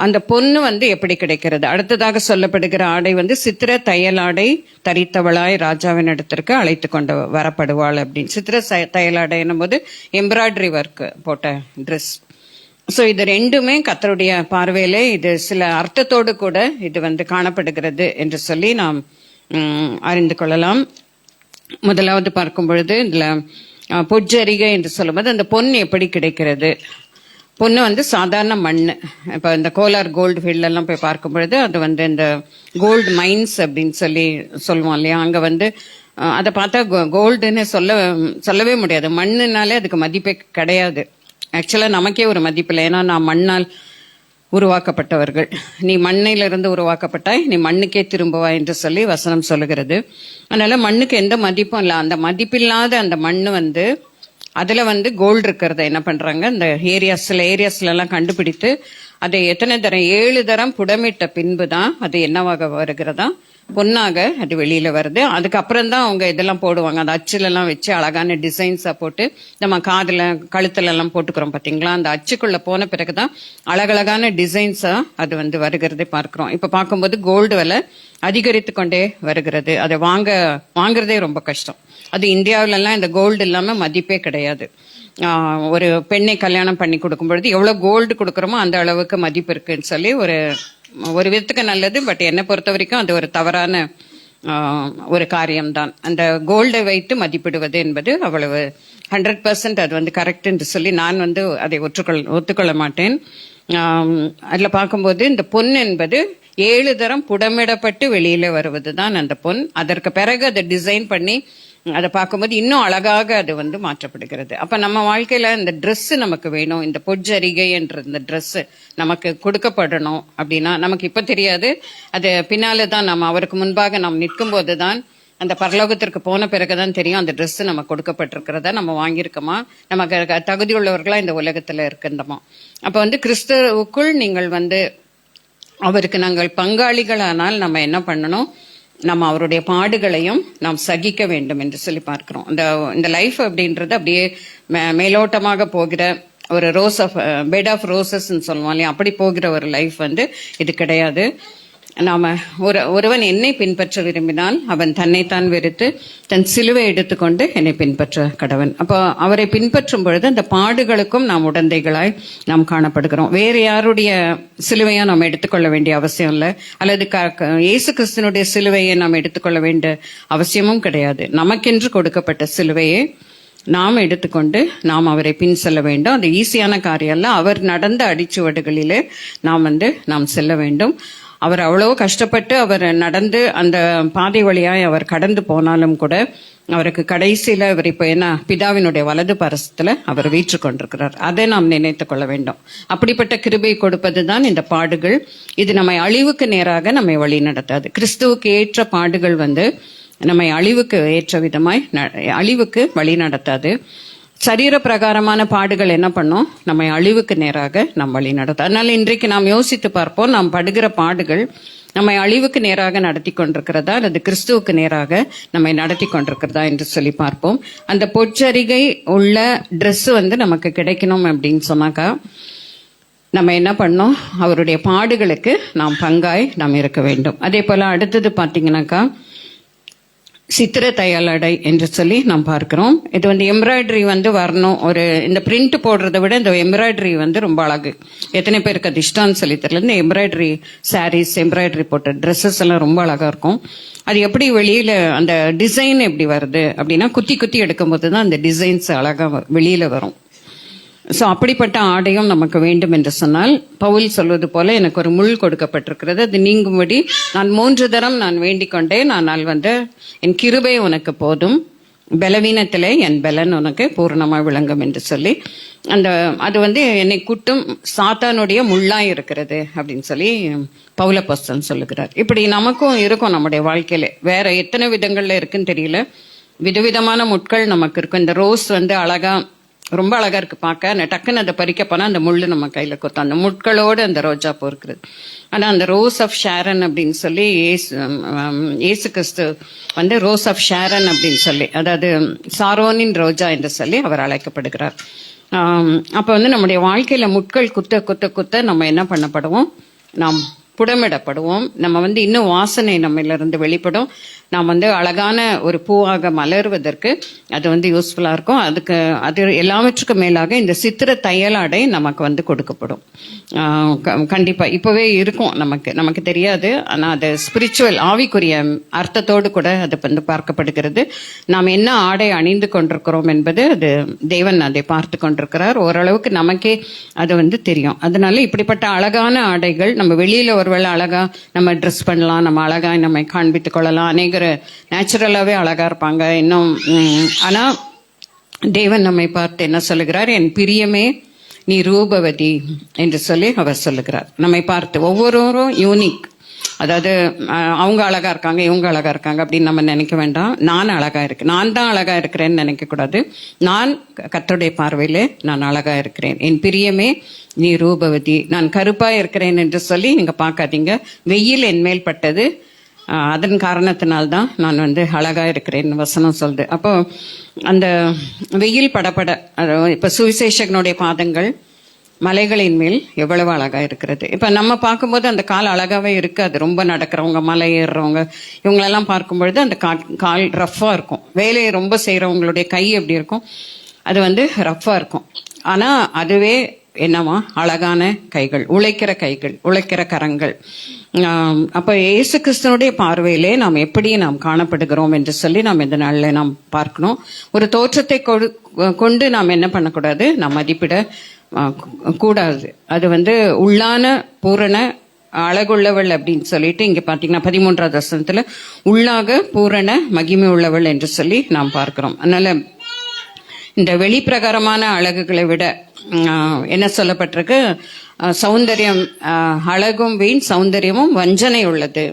அந்த பொண்ணு வந்து எப்படி கிடைக்கிறது? அடுத்ததாக சொல்லப்படுகிற ஆடை வந்து சித்திர தையல் ஆடை தரித்தவளாய் ராஜாவின் இடத்திற்கு அழைத்து கொண்டு வரப்படுவாள் அப்படின்னு. சித்திர தையல் ஆடை என்னும் போது எம்ப்ராய்டரி ஒர்க் போட்ட ட்ரெஸ். ஸோ இது ரெண்டுமே கர்த்தருடைய பார்வையிலே இது சில அர்த்தத்தோடு கூட இது வந்து காணப்படுகிறது என்று சொல்லி நாம் அறிந்து கொள்ளலாம். முதலாவது பார்க்கும் பொழுது இதுல பொற்ஜரிகை என்று சொல்லும்போது அந்த பொன் எப்படி கிடைக்கிறது? பொண்ணு வந்து சாதாரண மண். இப்போ இந்த கோலார் கோல்டு ஃபீல்ட் எல்லாம் போய் பார்க்கும் பொழுது அது வந்து இந்த கோல்டு மைன்ஸ் அப்படின்னு சொல்லுவோம் இல்லையா, அங்க வந்து அதை பார்த்தா கோல்டுன்னு சொல்லவே முடியாது. மண்ணுனாலே அதுக்கு மதிப்பே கிடையாது. ஆக்சுவலா நமக்கே ஒரு மதிப்பில்லை. ஏன்னா நான் மண்ணால் உருவாக்கப்பட்டவர்கள், நீ மண்ணிலிருந்து உருவாக்கப்பட்டாய், நீ மண்ணுக்கே திரும்புவா என்று சொல்லி வசனம் சொல்லுகிறது. அதனால மண்ணுக்கு எந்த மதிப்பும் இல்லை. அந்த மதிப்பில்லாத அந்த மண்ணு வந்து அதுல வந்து கோல்டு இருக்கிறத என்ன பண்றாங்க, இந்த சில ஏரியாஸ்ல எல்லாம் கண்டுபிடித்து அதை எத்தனை தரம் 7 தரம் புடமிட்ட பின்புதான் அது என்னவாக வருகிறதா, பொண்ணாக அது வெளியில வருது. அதுக்கப்புறம் தான் அவங்க இதெல்லாம் போடுவாங்க, அந்த அச்சுல எல்லாம் வச்சு அழகான டிசைன்ஸா போட்டு நம்ம காதுல கழுத்துல எல்லாம் போட்டுக்கிறோம் பாத்தீங்களா, அந்த அச்சுக்குள்ள போன பிறகுதான் அழகழகான டிசைன்ஸா அது வந்து வருகிறதை பார்க்கிறோம். இப்ப பார்க்கும்போது கோல்டு விலை அதிகரித்து கொண்டே வருகிறது. அதை வாங்குறதே ரொம்ப கஷ்டம். அது இந்தியாவில எல்லாம் இந்த கோல்டு இல்லாம மதிப்பே கிடையாது. ஒரு பெண்ணை கல்யாணம் பண்ணி கொடுக்கும் பொழுது எவ்வளவு கோல்டு கொடுக்கறோமோ அந்த அளவுக்கு மதிப்பு இருக்குன்னு சொல்லி ஒரு விதத்துக்கு நல்லது. பட் என்னை பொறுத்த வரைக்கும் அது ஒரு தவறான ஒரு காரியம்தான். அந்த கோல்டை வைத்து மதிப்பிடுவது என்பது அவ்வளவு 100% அது வந்து கரெக்ட் என்று சொல்லி நான் வந்து அதை ஒத்துக்கொள்ள மாட்டேன். அதுல பார்க்கும்போது இந்த பொன் என்பது 7 தரம் புடமிடப்பட்டு வெளியில வருவதுதான் அந்த பொன். அதற்கு பிறகு அதை டிசைன் பண்ணி அதை பார்க்கும்போது இன்னும் அழகாக அது வந்து மாற்றப்படுகிறது. அப்ப நம்ம வாழ்க்கையில இந்த Dress நமக்கு வேணும், இந்த பொற்ஜரிகை என்ற இந்த Dress நமக்கு கொடுக்கப்படணும் அப்படின்னா நமக்கு இப்ப தெரியாது, அது பின்னால்தான் நம்ம அவருக்கு முன்பாக நாம் நிற்கும் போதுதான், அந்த பரலோகத்திற்கு போன பிறகுதான் தெரியும் அந்த Dress நமக்கு கொடுக்கப்பட்டிருக்கிறதா, நம்ம வாங்கியிருக்கோமா, நமக்கு தகுதி உள்ளவர்களா இந்த உலகத்துல இருக்கின்றோமா. அப்ப வந்து கிறிஸ்துவுக்குள் நீங்கள் வந்து அவருக்கு நாங்கள் பங்காளிகளானால் நம்ம என்ன பண்ணணும், நம்ம அவருடைய பாடுகளையும் நாம் சகிக்க வேண்டும் என்று சொல்லி பார்க்கிறோம். இந்த லைஃப் அப்படின்றது அப்படியே மேலோட்டமாக போகிற ஒரு பெட் ஆஃப் ரோசஸ் சொல்லுவோம் இல்லையா, அப்படி போகிற ஒரு லைஃப் வந்து இது கிடையாது. நாம ஒருவன் என்னை பின்பற்ற விரும்பினால் அவன் தன்னைத்தான் வெறுத்து தன் சிலுவை எடுத்துக்கொண்டு என்னை பின்பற்ற கடவன். அப்போ அவரை பின்பற்றும் பொழுது அந்த பாடுகளுக்கும் நாம் உடந்தைகளாய் நாம் காணப்படுகிறோம். வேறு யாருடைய சிலுவையா நாம் எடுத்துக்கொள்ள வேண்டிய அவசியம் இல்லை, அல்லது இயேசு கிறிஸ்துனுடைய சிலுவையை நாம் எடுத்துக்கொள்ள வேண்டிய அவசியமும் கிடையாது. நமக்கென்று கொடுக்கப்பட்ட சிலுவையை நாம் எடுத்துக்கொண்டு நாம் அவரை பின் செல்ல வேண்டும். அது ஈஸியான காரியம் அல்ல. அவர் நடந்த அடிச்சுவடுகளிலே நாம் செல்ல வேண்டும். அவர் அவ்வளவு கஷ்டப்பட்டு அவர் நடந்து அந்த பாதை வழியாய் அவர் கடந்து போனாலும் கூட அவருக்கு கடைசியில அவர் இப்ப என்ன பிதாவினுடைய வலது பரசத்துல அவர் வீற்று கொண்டிருக்கிறார். அதை நாம் நினைத்துக் கொள்ள வேண்டும். அப்படிப்பட்ட கிருபை கொடுப்பதுதான் இந்த பாடுகள். இது நம்மை அழிவுக்கு நேராக நம்மை வழி நடத்தாது. கிறிஸ்துவுக்கு ஏற்ற பாடுகள் நம்மை அழிவுக்கு ஏற்ற விதமாய் அழிவுக்கு வழி நடத்தாது. சரீர பிரகாரமான பாடுகள் என்ன பண்ணும், நம்மை அழிவுக்கு நேராக நம் வழி நடத்தும். அதனால இன்றைக்கு நாம் யோசித்து பார்ப்போம், நாம் படுகிற பாடுகள் நம்மை அழிவுக்கு நேராக நடத்தி கொண்டிருக்கிறதா அல்லது கிறிஸ்துவுக்கு நேராக நம்மை நடத்தி கொண்டிருக்கிறதா என்று சொல்லி பார்ப்போம். அந்த பொற்சரிகை உள்ள Dress நமக்கு கிடைக்கணும் அப்படின்னு சொன்னாக்கா நம்ம என்ன பண்ணோம், அவருடைய பாடுகளுக்கு நாம் பங்காய் நாம் இருக்க வேண்டும். அதே போல அடுத்தது பாத்தீங்கன்னாக்கா சித்திர தையலடை என்று சொல்லி நாம் பார்க்கிறோம். இது எம்ப்ராய்டரி வரணும். இந்த பிரிண்ட் போடுறதை விட இந்த எம்ப்ராய்டரி ரொம்ப அழகு. எத்தனை பேருக்கு அது இஷ்டம்னு சொல்லி தெரியல. இந்த எம்ப்ராய்டரி சாரீஸ், எம்ப்ராய்டரி போட்ட ட்ரெஸ்ஸஸ் எல்லாம் ரொம்ப அழகா இருக்கும். அது எப்படி வெளியில அந்த டிசைன் எப்படி வருது அப்படின்னா, குத்தி குத்தி எடுக்கும்போது தான் அந்த டிசைன்ஸ் அழகா வெளியில வரும். சோ அப்படிப்பட்ட ஆடையும் நமக்கு வேண்டும் என்று சொன்னால், பவுல் சொல்வது போல எனக்கு ஒரு முள் கொடுக்கப்பட்டிருக்கிறது, அது நீங்கும்படி நான் 3 தரம் நான் வேண்டிக் கொண்டேன். ஆனால் என் கிருபை உனக்கு போதும், பலவீனத்திலே என் பலன் உனக்கு பூர்ணமா விளங்கும் என்று சொல்லி அது என்னை கூட்டும் சாத்தானுடைய முள்ளாய் இருக்கிறது அப்படின்னு சொல்லி பவுலப்போஸ்தலன் சொல்லுகிறார். இப்படி நமக்கும் இருக்கும் நம்முடைய வாழ்க்கையில. வேற எத்தனை விதங்கள்ல இருக்குன்னு தெரியல, விதவிதமான முட்கள் நமக்கு இருக்கும். இந்த ரோஸ் அழகா ரொம்ப அழகா இருக்கு பார்க்க, டக்குன்னு அதை பறிக்க போனா அந்த முள்ளு நம்ம கையில கொத்தும். அந்த முட்களோடு அந்த ரோஜா பூ இருக்கிறது. ஆனா அந்த ரோஸ் ஆஃப் ஷாரன் அப்படின்னு சொல்லி இயேசு கிறிஸ்து ரோஸ் ஆஃப் ஷாரன் அப்படின்னு சொல்லி, அதாவது சாரோனின் ரோஜா என்று சொல்லி அவர் அழைக்கப்படுகிறார். அப்ப நம்முடைய வாழ்க்கையில முட்கள் குத்த குத்த குத்த நம்ம என்ன பண்ணப்படுவோம், நாம் புடமிடப்படுவோம். நம்ம இன்னும் வாசனை நம்மிலிருந்து வெளிப்படும். நாம் அழகான ஒரு பூவாக மலர்வதற்கு அது யூஸ்ஃபுல்லா இருக்கும். அது எல்லாவற்றுக்கும் மேலாக இந்த சித்திர தையலாடை நமக்கு கொடுக்கப்படும். கண்டிப்பா இப்பவே இருக்கும், நமக்கு தெரியாது. ஆனா அது ஸ்பிரிச்சுவல் ஆவிக்குரிய அர்த்தத்தோடு கூட அது பார்க்கப்படுகிறது. நாம் என்ன ஆடை அணிந்து கொண்டிருக்கிறோம் என்பது அது தேவன் அதை பார்த்து கொண்டிருக்கிறார். ஓரளவுக்கு நமக்கே அது தெரியும். அதனால இப்படிப்பட்ட அழகான ஆடைகள் நம்ம வெளியில ஒருவேளை அழகா நம்ம ட்ரெஸ் பண்ணலாம், நம்ம அழகா நம்ம காண்பித்துக் கொள்ளலாம். அநேகர் நேச்சுரலாவே அழகா இருப்பாங்க இன்னும். ஆனா தேவன் நம்மை பார்த்து என்ன சொல்லுகிறார், என் பிரியமே நீ ரூபவதி என்று சொல்லி அவர் சொல்லுகிறார். நம்மை பார்த்து ஒவ்வொருவரும் யூனிக். அதாவது அவங்க அழகா இருக்காங்க, இவங்க அழகா இருக்காங்க அப்படின்னு நம்ம நினைக்க வேண்டாம். நான் அழகா இருக்கேன், நான் தான் அழகா இருக்கிறேன்னு நினைக்க கூடாது. நான் கர்த்தருடைய பார்வையிலே நான் அழகா இருக்கிறேன். என் பிரியமே நீ ரூபவதி. நான் கருப்பா இருக்கிறேன் என்று சொல்லி நீங்க பார்க்காதீங்க. வெயில் என் மேல் பட்டது, அதன் காரணத்தினால்தான் நான் அழகா இருக்கிறேன் வசனம் சொல்லுது. அப்போ அந்த வெயில் படப்பட இப்ப சுவிசேஷகனுடைய பாதங்கள் மலைகளின் மேல் எவ்வளவு அழகா இருக்கிறது. இப்ப நம்ம பார்க்கும்போது அந்த கால் அழகாவே இருக்காது. ரொம்ப நடக்கிறவங்க, மலை ஏறுறவங்க, இவங்களெல்லாம் பார்க்கும்பொழுது அந்த கால் ரஃபா இருக்கும். வேலையை ரொம்ப செய்யறவங்களுடைய கை எப்படி இருக்கும், அது ரஃபா இருக்கும். ஆனா அதுவே என்னவா அழகான கைகள், உழைக்கிற கைகள், உழைக்கிற கரங்கள். அப்ப இயேசு கிறிஸ்துனுடைய பார்வையிலே நாம் எப்படி நாம் காணப்படுகிறோம் என்று சொல்லி நாம் இந்த நாள்ல நாம் பார்க்கணும். ஒரு தோற்றத்தை கொண்டு நாம் என்ன பண்ணக்கூடாது, நாம் மதிப்பிட கூடாது. அது உள்ளான பூரண அழகுள்ளவள் அப்படின்னு சொல்லிட்டு இங்க பாத்தீங்கன்னா 13வது வசனத்துல உள்ளாக பூரண மகிமை உள்ளவள் என்று சொல்லி நாம் பார்க்கிறோம். அதனால இந்த வெளிப்பிரகாரமான அழகுகளை விட என்ன சொல்லப்பட்டிருக்கு, சௌந்தரியம், அழகும் வீண், சௌந்தரியமும் வஞ்சனை உள்ளது.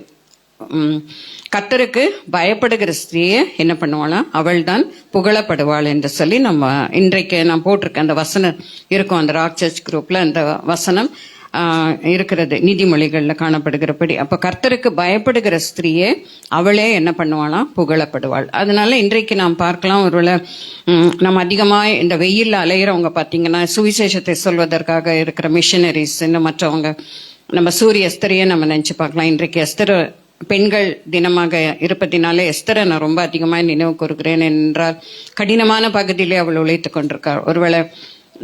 கர்த்தருக்கு பயப்படுகிற ஸ்திரீயை என்ன பண்ணுவாளாம், அவள் தான் புகழப்படுவாள் என்று சொல்லி நம்ம இன்றைக்கு நான் போட்டிருக்கேன். அந்த வசனம் இருக்கும் அந்த ராக் சர்ச் குரூப்ல, அந்த வசனம் இருக்கிறது நீதிமொழிகள்ல காணப்படுகிறபடி. அப்ப கர்த்தருக்கு பயப்படுகிற ஸ்திரீயே அவளே என்ன பண்ணுவாளாம், புகழப்படுவாள். அதனால இன்றைக்கு நாம் பார்க்கலாம், ஒருவேளை நம்ம அதிகமா இந்த வெயில்ல அலையிறவங்க பாத்தீங்கன்னா, சுவிசேஷத்தை சொல்வதற்காக இருக்கிற மிஷனரிஸ், இன்னும் மற்றவங்க, நம்ம சூரிய எஸ்தரையே நம்ம நினைச்சு பார்க்கலாம். இன்றைக்கு எஸ்தர் பெண்கள் தினமாக இருப்பதினாலே எஸ்தரை நான் ரொம்ப அதிகமாக நினைவு கூறுகிறேன். என்றால் கடினமான பகுதியிலே அவள் உழைத்துக் கொண்டிருக்காள். ஒருவேளை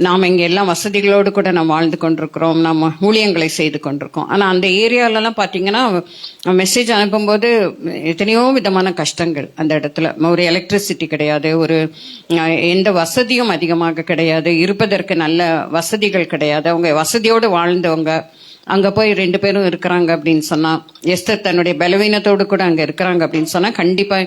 நாம் இங்கே எல்லாம் வசதிகளோடு கூட நாம் வாழ்ந்து கொண்டிருக்கிறோம், நம்ம ஊழியங்களை செய்து கொண்டிருக்கோம். ஆனால் அந்த ஏரியாலலாம் பார்த்தீங்கன்னா மெசேஜ் அனுப்பும்போது எத்தனையோ விதமான கஷ்டங்கள் அந்த இடத்துல. ஒரு எலக்ட்ரிசிட்டி கிடையாது, ஒரு எந்த வசதியும் அதிகமாக கிடையாது, இருப்பதற்கு நல்ல வசதிகள் கிடையாது. அவங்க வசதியோடு வாழ்ந்தவங்க அங்க போய் 2 பேரும் இருக்கிறாங்க அப்படின்னு சொன்னா, எஸ்தர் தன்னுடைய பலவீனத்தோடு கூட அங்க இருக்கிறாங்க அப்படின்னு சொன்னா, கண்டிப்பா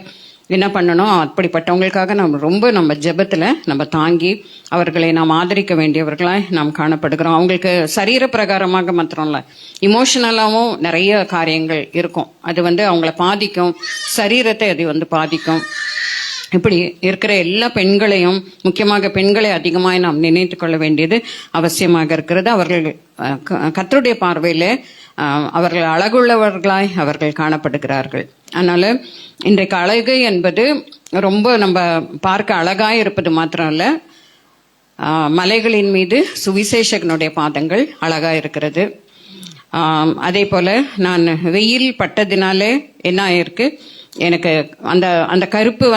என்ன பண்ணணும், அப்படிப்பட்டவங்களுக்காக நம்ம ஜெபத்துல நம்ம தாங்கி அவர்களை நாம் ஆதரிக்க வேண்டியவர்களாய் நாம் காணப்படுகிறோம். அவங்களுக்கு சரீர பிரகாரமாக மாத்திரம் இல்ல, இமோஷனலாவும் நிறைய காரியங்கள் இருக்கும். அது அவங்கள பாதிக்கும், சரீரத்தை அது பாதிக்கும். இப்படி இருக்கிற எல்லா பெண்களையும், முக்கியமாக பெண்களை அதிகமாக நாம் நினைத்து கொள்ள வேண்டியது அவசியமாக இருக்கிறது. அவர்கள் கர்த்தருடைய பார்வையில அவர்கள் அழகுள்ளவர்களாய் அவர்கள் காணப்படுகிறார்கள். அதனால இன்றைக்கு அழகு என்பது ரொம்ப நம்ம பார்க்க அழகாய் இருப்பது மாத்திரம் இல்ல, மலைகளின் மீது சுவிசேஷகனுடைய பாதங்கள் அழகா இருக்கிறது. அதே போல நான் வெயில் பட்டதினாலே என்ன ஆயிருக்கு, எனக்கு அந்த கருப்பு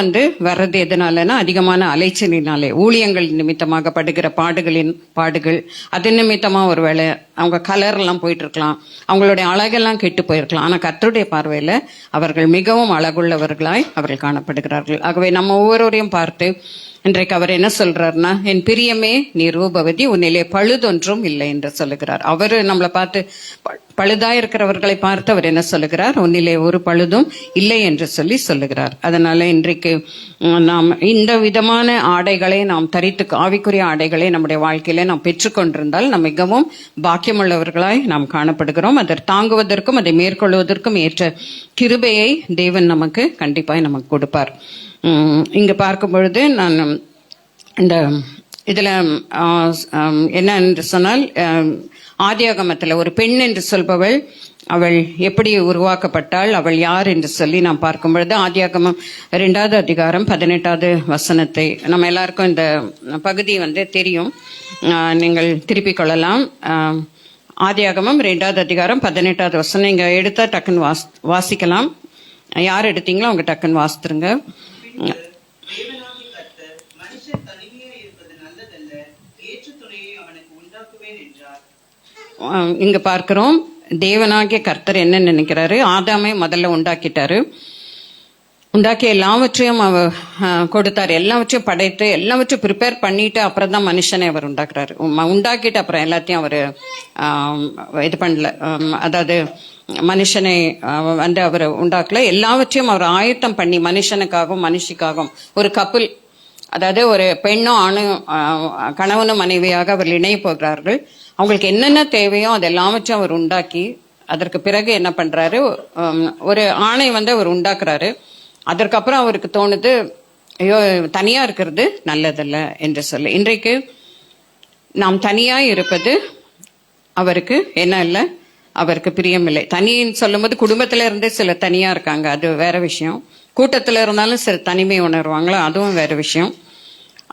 வர்றது எதனாலனா, அதிகமான அலைச்சலினாலே, ஊழியங்கள் நிமித்தமாக படுகிற பாடுகள், அது நிமித்தமா ஒருவேளை அவங்க கலர் எல்லாம் போயிட்டு இருக்கலாம், அவங்களுடைய அழகெல்லாம் கெட்டு போயிருக்கலாம். ஆனா கர்த்தருடைய பார்வையில அவர்கள் மிகவும் அழகுள்ளவர்களாய் அவர்கள் காணப்படுகிறார்கள். ஆகவே நம்ம ஒவ்வொருவரையும் பார்த்து இன்றைக்கு அவர் என்ன சொல்றாருன்னா, என் பிரியமே நீ ரூபவதி, உன்னிலே பழுதொன்றும் இல்லை என்று சொல்லுகிறார். அவர் நம்மளை பார்த்து, பழுதா இருக்கிறவர்களை பார்த்து அவர் என்ன சொல்லுகிறார், உன்னிலே ஒரு பழுதும் இல்லை என்று சொல்லுகிறார். அதனால இன்றைக்கு நாம் இந்த விதமான ஆடைகளை நாம் தரித்து, ஆவிக்குரிய ஆடைகளை நம்முடைய வாழ்க்கையில நாம் பெற்றுக்கொண்டிருந்தால் நாம் மிகவும் பாக்கியமுள்ளவர்களாய் நாம் காணப்படுகிறோம். அதை தாங்குவதற்கும் அதை மேற்கொள்வதற்கும் ஏற்ற கிருபையை தேவன் நமக்கு கண்டிப்பாய் நமக்கு கொடுப்பார். இங்க பார்க்கும் பொழுது நான் இந்த இதுல என்ன என்று சொன்னால், ஆதியாகமத்துல ஒரு பெண் என்று சொல்பவள் அவள் எப்படி உருவாக்கப்பட்டாள், அவள் யார் என்று சொல்லி நாம் பார்க்கும் பொழுது, ஆதியாகமம் 2வது அதிகாரம் 18வது வசனத்தை, நம்ம எல்லாருக்கும் இந்த பகுதி தெரியும், நீங்கள் திருப்பிக் கொள்ளலாம். ஆதியாகமம் 2வது அதிகாரம் 18வது வசனம் இங்க எடுத்தா டக்குன்னு வாசிக்கலாம். யார் எடுத்தீங்களோ அவங்க டக்குன்னு வாசித்துருங்க. இங்க பார்க்கிறோம், தேவனாகிய கர்த்தர் என்ன நினைக்கிறாரு, ஆதாமை முதல்ல உண்டாக்கிட்டாரு, உண்டாக்கி எல்லாவற்றையும் அவர் கொடுத்தாரு, எல்லாவற்றையும் படைத்து எல்லாவற்றையும் ப்ரிப்பேர் பண்ணிட்டு அப்புறம் தான் மனுஷனை அவர் உண்டாக்குறாரு. உண்டாக்கிட்டு அப்புறம் எல்லாத்தையும் அவர் இது பண்ணல, அதாவது மனுஷனை அவர் உண்டாக்கல, எல்லாவற்றையும் அவர் ஆயத்தம் பண்ணி மனுஷனுக்காகவும் மனுஷிக்காகவும் ஒரு கப்புல், அதாவது ஒரு பெண்ணும் ஆணும் கணவனும் மனைவியாக அவர்கள் இணைய போகிறார்கள். அவங்களுக்கு என்னென்ன தேவையோ அது எல்லாவற்றையும் அவர் உண்டாக்கி அதற்கு பிறகு என்ன பண்றாரு, ஒரு ஆணை அவர் உண்டாக்குறாரு. அதற்கப்புறம் அவருக்கு தோணுது, ஐயோ தனியா இருக்கிறது நல்லதல்ல என்று சொல்லி. இன்றைக்கு நாம் தனியா இருப்பது அவருக்கு என்ன இல்லை, அவருக்கு பிரியமில்லை. தனின்னு சொல்லும் போது குடும்பத்துல இருந்தே சில தனியா இருக்காங்க, அது வேற விஷயம். கூட்டத்துல இருந்தாலும் சில தனிமை உணர்வாங்களோ, அதுவும் வேற விஷயம்.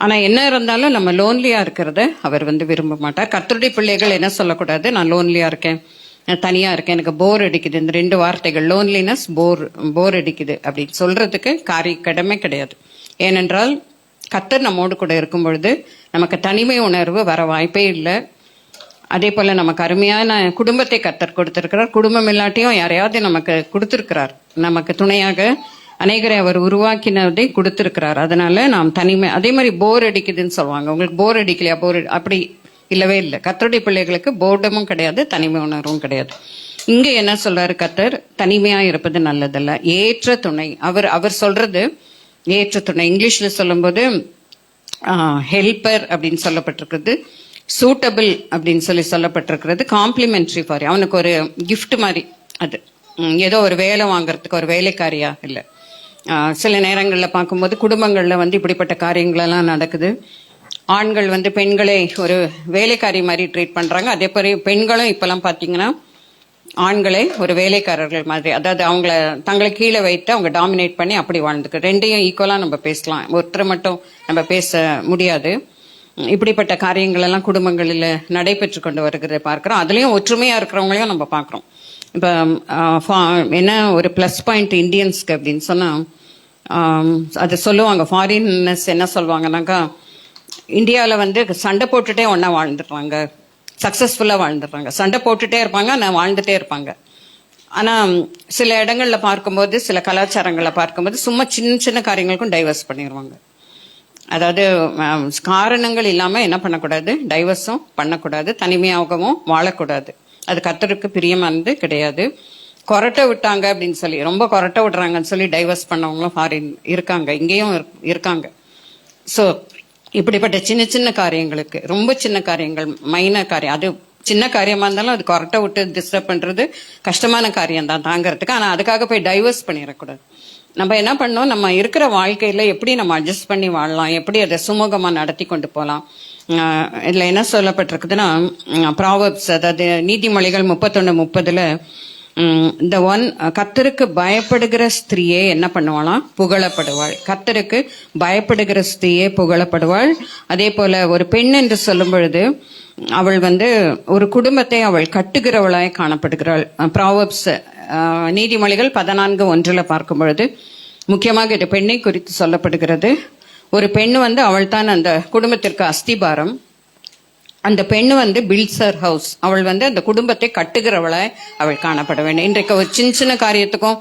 ஆனா என்ன இருந்தாலும் நம்ம லோன்லியா இருக்கிறத அவர் விரும்ப மாட்டார். கர்த்தருடைய பிள்ளைகள் என்ன சொல்லக்கூடாது, நான் லோன்லியா இருக்கேன், தனியா இருக்கேன், எனக்கு போர் அடிக்குது. இந்த 2 வார்த்தைகள், லோன்லினஸ், போர் அடிக்குது அப்படின்னு சொல்றதுக்கு கடமை கிடையாது. ஏனென்றால் கர்த்தர் நம்மோடு கூட இருக்கும் பொழுது நமக்கு தனிமை உணர்வு வர வாய்ப்பே இல்லை. அதே போல நமக்கு அருமையான குடும்பத்தை கர்த்தர் கொடுத்திருக்கிறார். குடும்பம் இல்லாட்டியும் யாரையாவது நமக்கு கொடுத்திருக்கிறார், நமக்கு துணையாக அநேகரை அவர் உருவாக்கினதை கொடுத்திருக்கிறார். அதனால நாம் தனிமை, அதே மாதிரி போர் அடிக்குதுன்னு சொல்லுவாங்க, உங்களுக்கு போர் அடிக்கலையா, அப்படி இல்லவே இல்லை. கர்த்தருடைய பிள்ளைகளுக்கு போர்டமும் கிடையாது, தனிமை உணர்வும் கிடையாது. இங்க என்ன சொல்றாரு கர்த்தர்? தனிமையா இருப்பது நல்லதல்ல, ஏற்ற துணை. அவர் சொல்றது ஏற்ற துணை. இங்கிலீஷ்ல சொல்லும்போது ஹெல்பர் அப்படின்னு சொல்லப்பட்டிருக்கிறது, சூட்டபிள் அப்படின்னு சொல்லப்பட்டிருக்கிறது, காம்ப்ளிமெண்ட்ரி ஃபார், அவனுக்கு ஒரு கிஃப்ட் மாதிரி. அது ஏதோ ஒரு வேலை வாங்குறதுக்கு ஒரு வேலைக்காரியா இல்லை. சில நேரங்களில் பார்க்கும்போது குடும்பங்களில் வந்து இப்படிப்பட்ட காரியங்களெல்லாம் நடக்குது. ஆண்கள் வந்து பெண்களை ஒரு வேலைக்காரி மாதிரி ட்ரீட் பண்ணுறாங்க. அதே மாதிரி பெண்களும் இப்போல்லாம் பார்த்தீங்கன்னா ஆண்களை ஒரு வேலைக்காரர்கள் மாதிரி, அதாவது அவங்கள தங்களை கீழே வைத்து அவங்க டாமினேட் பண்ணி அப்படி வாழ்ந்துக்கு. ரெண்டையும் ஈக்குவலாக நம்ம பேசலாம், ஒருத்தரை மட்டும் நம்ம பேச முடியாது. இப்படிப்பட்ட காரியங்கள் எல்லாம் குடும்பங்களில் நடைபெற்று கொண்டு வருகிறத பார்க்குறோம். அதுலேயும் ஒற்றுமையாக இருக்கிறவங்களையும் நம்ம பார்க்குறோம். இப்போ என்ன ஒரு ப்ளஸ் பாயிண்ட் இந்தியன்ஸ்க்கு அப்படின்னு சொன்னால் அது சொல்லுவாங்க, ஃபாரினர்ஸ் என்ன சொல்லுவாங்கன்னாக்கா, இந்தியாவில் வந்து சண்டை போட்டுட்டே ஒன்றா வாழ்ந்துடுறாங்க, சக்ஸஸ்ஃபுல்லாக வாழ்ந்துடுறாங்க. சண்டை போட்டுட்டே இருப்பாங்க, ஆனால் வாழ்ந்துட்டே இருப்பாங்க. ஆனால் சில இடங்களில் பார்க்கும்போது, சில கலாச்சாரங்களில் பார்க்கும்போது சும்மா சின்ன சின்ன காரியங்களுக்கும் டைவர்ஸ் பண்ணிடுவாங்க. அதாவது காரணங்கள் இல்லாமல் என்ன பண்ணக்கூடாது, டைவர்ஸும் பண்ணக்கூடாது, தனிமையாகவும் வாழக்கூடாது. அது கர்த்தருக்கு பிரியமானது கிடையாது. கொரட்டை விட்டாங்க அப்படின்னு சொல்லி, ரொம்ப கொரட்டை விடுறாங்கன்னு சொல்லி டைவர்ஸ் பண்ணவங்களும் ஃபாரின் இருக்காங்க, இங்கேயும் இருக்காங்க. ஸோ இப்படிப்பட்ட சின்ன சின்ன காரியங்களுக்கு, ரொம்ப சின்ன காரியங்கள், மைனர் காரியம், அது சின்ன காரியமாக இருந்தாலும் அது கொரட்டை விட்டு டிஸ்டர்ப் பண்ணுறது கஷ்டமான காரியம் தான் தாங்கிறதுக்கு. ஆனால் அதுக்காக போய் டைவர்ஸ் பண்ணிடக்கூடாது. நம்ம என்ன பண்ணோம், நம்ம இருக்கிற வாழ்க்கையில் எப்படி நம்ம அட்ஜஸ்ட் பண்ணி வாழலாம், எப்படி அதை சுமூகமாக நடத்தி கொண்டு போகலாம். இதில் என்ன சொல்லப்பட்டிருக்குதுன்னா, ப்ராவர்ப்ஸ், அதாவது நீதிமொழிகள் 31:30 இந்த கர்த்தருக்கு பயப்படுகிற ஸ்திரீயே என்ன பண்ணுவாளாம், புகழப்படுவாள். கர்த்தருக்கு பயப்படுகிற ஸ்திரீயே புகழப்படுவாள். அதே போல ஒரு பெண் என்று சொல்லும் பொழுது அவள் வந்து ஒரு குடும்பத்தை அவள் கட்டுகிறவளாய் காணப்படுகிறாள். ப்ராவர்ப்ஸ் நீதிமொழிகள் 14:1 பார்க்கும் பொழுது முக்கியமாக இது பெண்ணை குறித்து சொல்லப்படுகிறது. ஒரு பெண் வந்து அவள் தான் அந்த குடும்பத்திற்கு அஸ்திபாரம். அந்த பெண்ணு வந்து பில்சர் ஹவுஸ், அவள் வந்து அந்த குடும்பத்தை கட்டுகிறவளாய் அவள் காணப்பட வேண்டும். இன்றைக்கு ஒரு சின்ன சின்ன காரியத்துக்கும்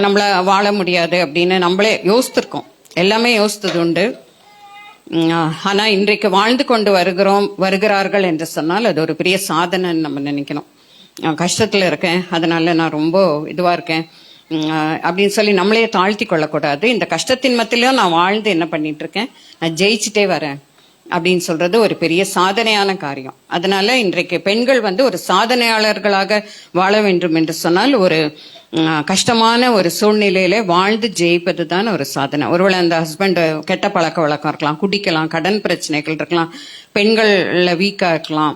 நம்மள வாழ முடியாது அப்படின்னு நம்மளே யோசித்திருக்கோம், எல்லாமே யோசித்தது உண்டு. ஆனால் இன்றைக்கு வாழ்ந்து கொண்டு வருகிறார்கள் என்று சொன்னால் அது ஒரு பெரிய சாதனைன்னு நம்ம நினைக்கணும். கஷ்டத்தில் இருக்கேன், அதனால நான் ரொம்ப இதுவாக இருக்கேன் அப்படின்னு சொல்லி நம்மளே தாழ்த்தி கொள்ளக்கூடாது. இந்த கஷ்டத்தின் மத்தியிலும் நான் வாழ்ந்து என்ன பண்ணிட்டு இருக்கேன், நான் ஜெயிச்சுட்டே வரேன் அப்படின்னு சொல்றது ஒரு பெரிய சாதனையான காரியம். அதனால இன்றைக்கு பெண்கள் வந்து ஒரு சாதனையாளர்களாக வாழ வேண்டும் என்று சொன்னால் ஒரு கஷ்டமான ஒரு சூழ்நிலையில வாழ்ந்து ஜெயிப்பது தான் ஒரு சாதனை. ஒருவேளை அந்த ஹஸ்பண்ட் கெட்ட பழக்க வழக்கம் இருக்கலாம், குடிக்கலாம், கடன் பிரச்சனைகள் இருக்கலாம், பெண்கள்ல வீக்கா இருக்கலாம்,